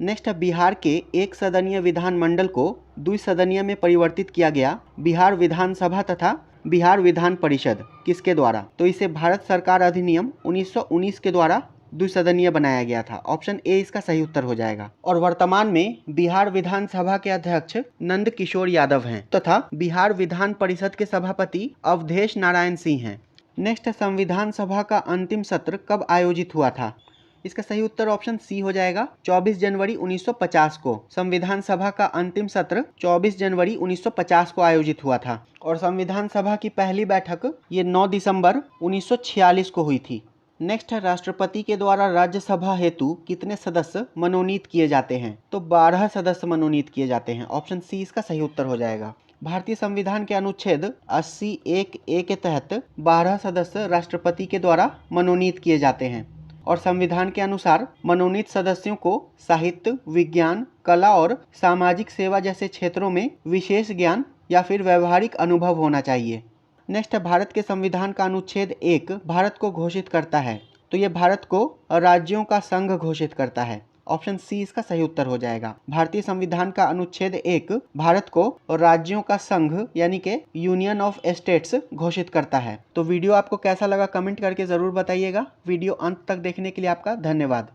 नेक्स्ट है, बिहार के एक सदनीय विधानमंडल को द्विसदनीय में परिवर्तित किया गया। बिहार विधानसभा तथा बिहार विधान परिषद किसके द्वारा? तो इसे भारत सरकार अधिनियम 1919 के द्वारा द्विसदनीय बनाया गया था। ऑप्शन ए इसका सही उत्तर हो जाएगा। और वर्तमान में बिहार विधानसभा के अध्यक्ष नंद किशोर यादव हैं तथा बिहार विधान परिषद के सभापति अवधेश नारायण सिंह हैं। नेक्स्ट, संविधान सभा का अंतिम सत्र कब आयोजित हुआ था? इसका सही उत्तर ऑप्शन सी हो जाएगा, 24 जनवरी 1950 को। संविधान सभा का अंतिम सत्र 24 जनवरी 1950 को आयोजित हुआ था और संविधान सभा की पहली बैठक ये 9 दिसंबर 1946 को हुई थी। नेक्स्ट है, राष्ट्रपति के द्वारा राज्यसभा हेतु कितने सदस्य मनोनीत किए जाते हैं? तो 12 सदस्य मनोनीत किए जाते हैं। ऑप्शन सी इसका सही उत्तर हो जाएगा। भारतीय संविधान के अनुच्छेद 80(1)(a) के तहत 12 सदस्य राष्ट्रपति के द्वारा मनोनीत किए जाते हैं और संविधान के अनुसार मनोनीत सदस्यों को साहित्य, विज्ञान, कला और सामाजिक सेवा जैसे क्षेत्रों में विशेष ज्ञान या फिर व्यवहारिक अनुभव होना चाहिए। नेक्स्ट है, भारत के संविधान का अनुच्छेद 1 भारत को घोषित करता है, तो ये भारत को राज्यों का संघ घोषित करता है। ऑप्शन सी इसका सही उत्तर हो जाएगा। भारतीय संविधान का अनुच्छेद 1 भारत को राज्यों का संघ यानी कि यूनियन ऑफ स्टेट्स घोषित करता है। तो वीडियो आपको कैसा लगा कमेंट करके जरूर बताइएगा। वीडियो अंत तक देखने के लिए आपका धन्यवाद।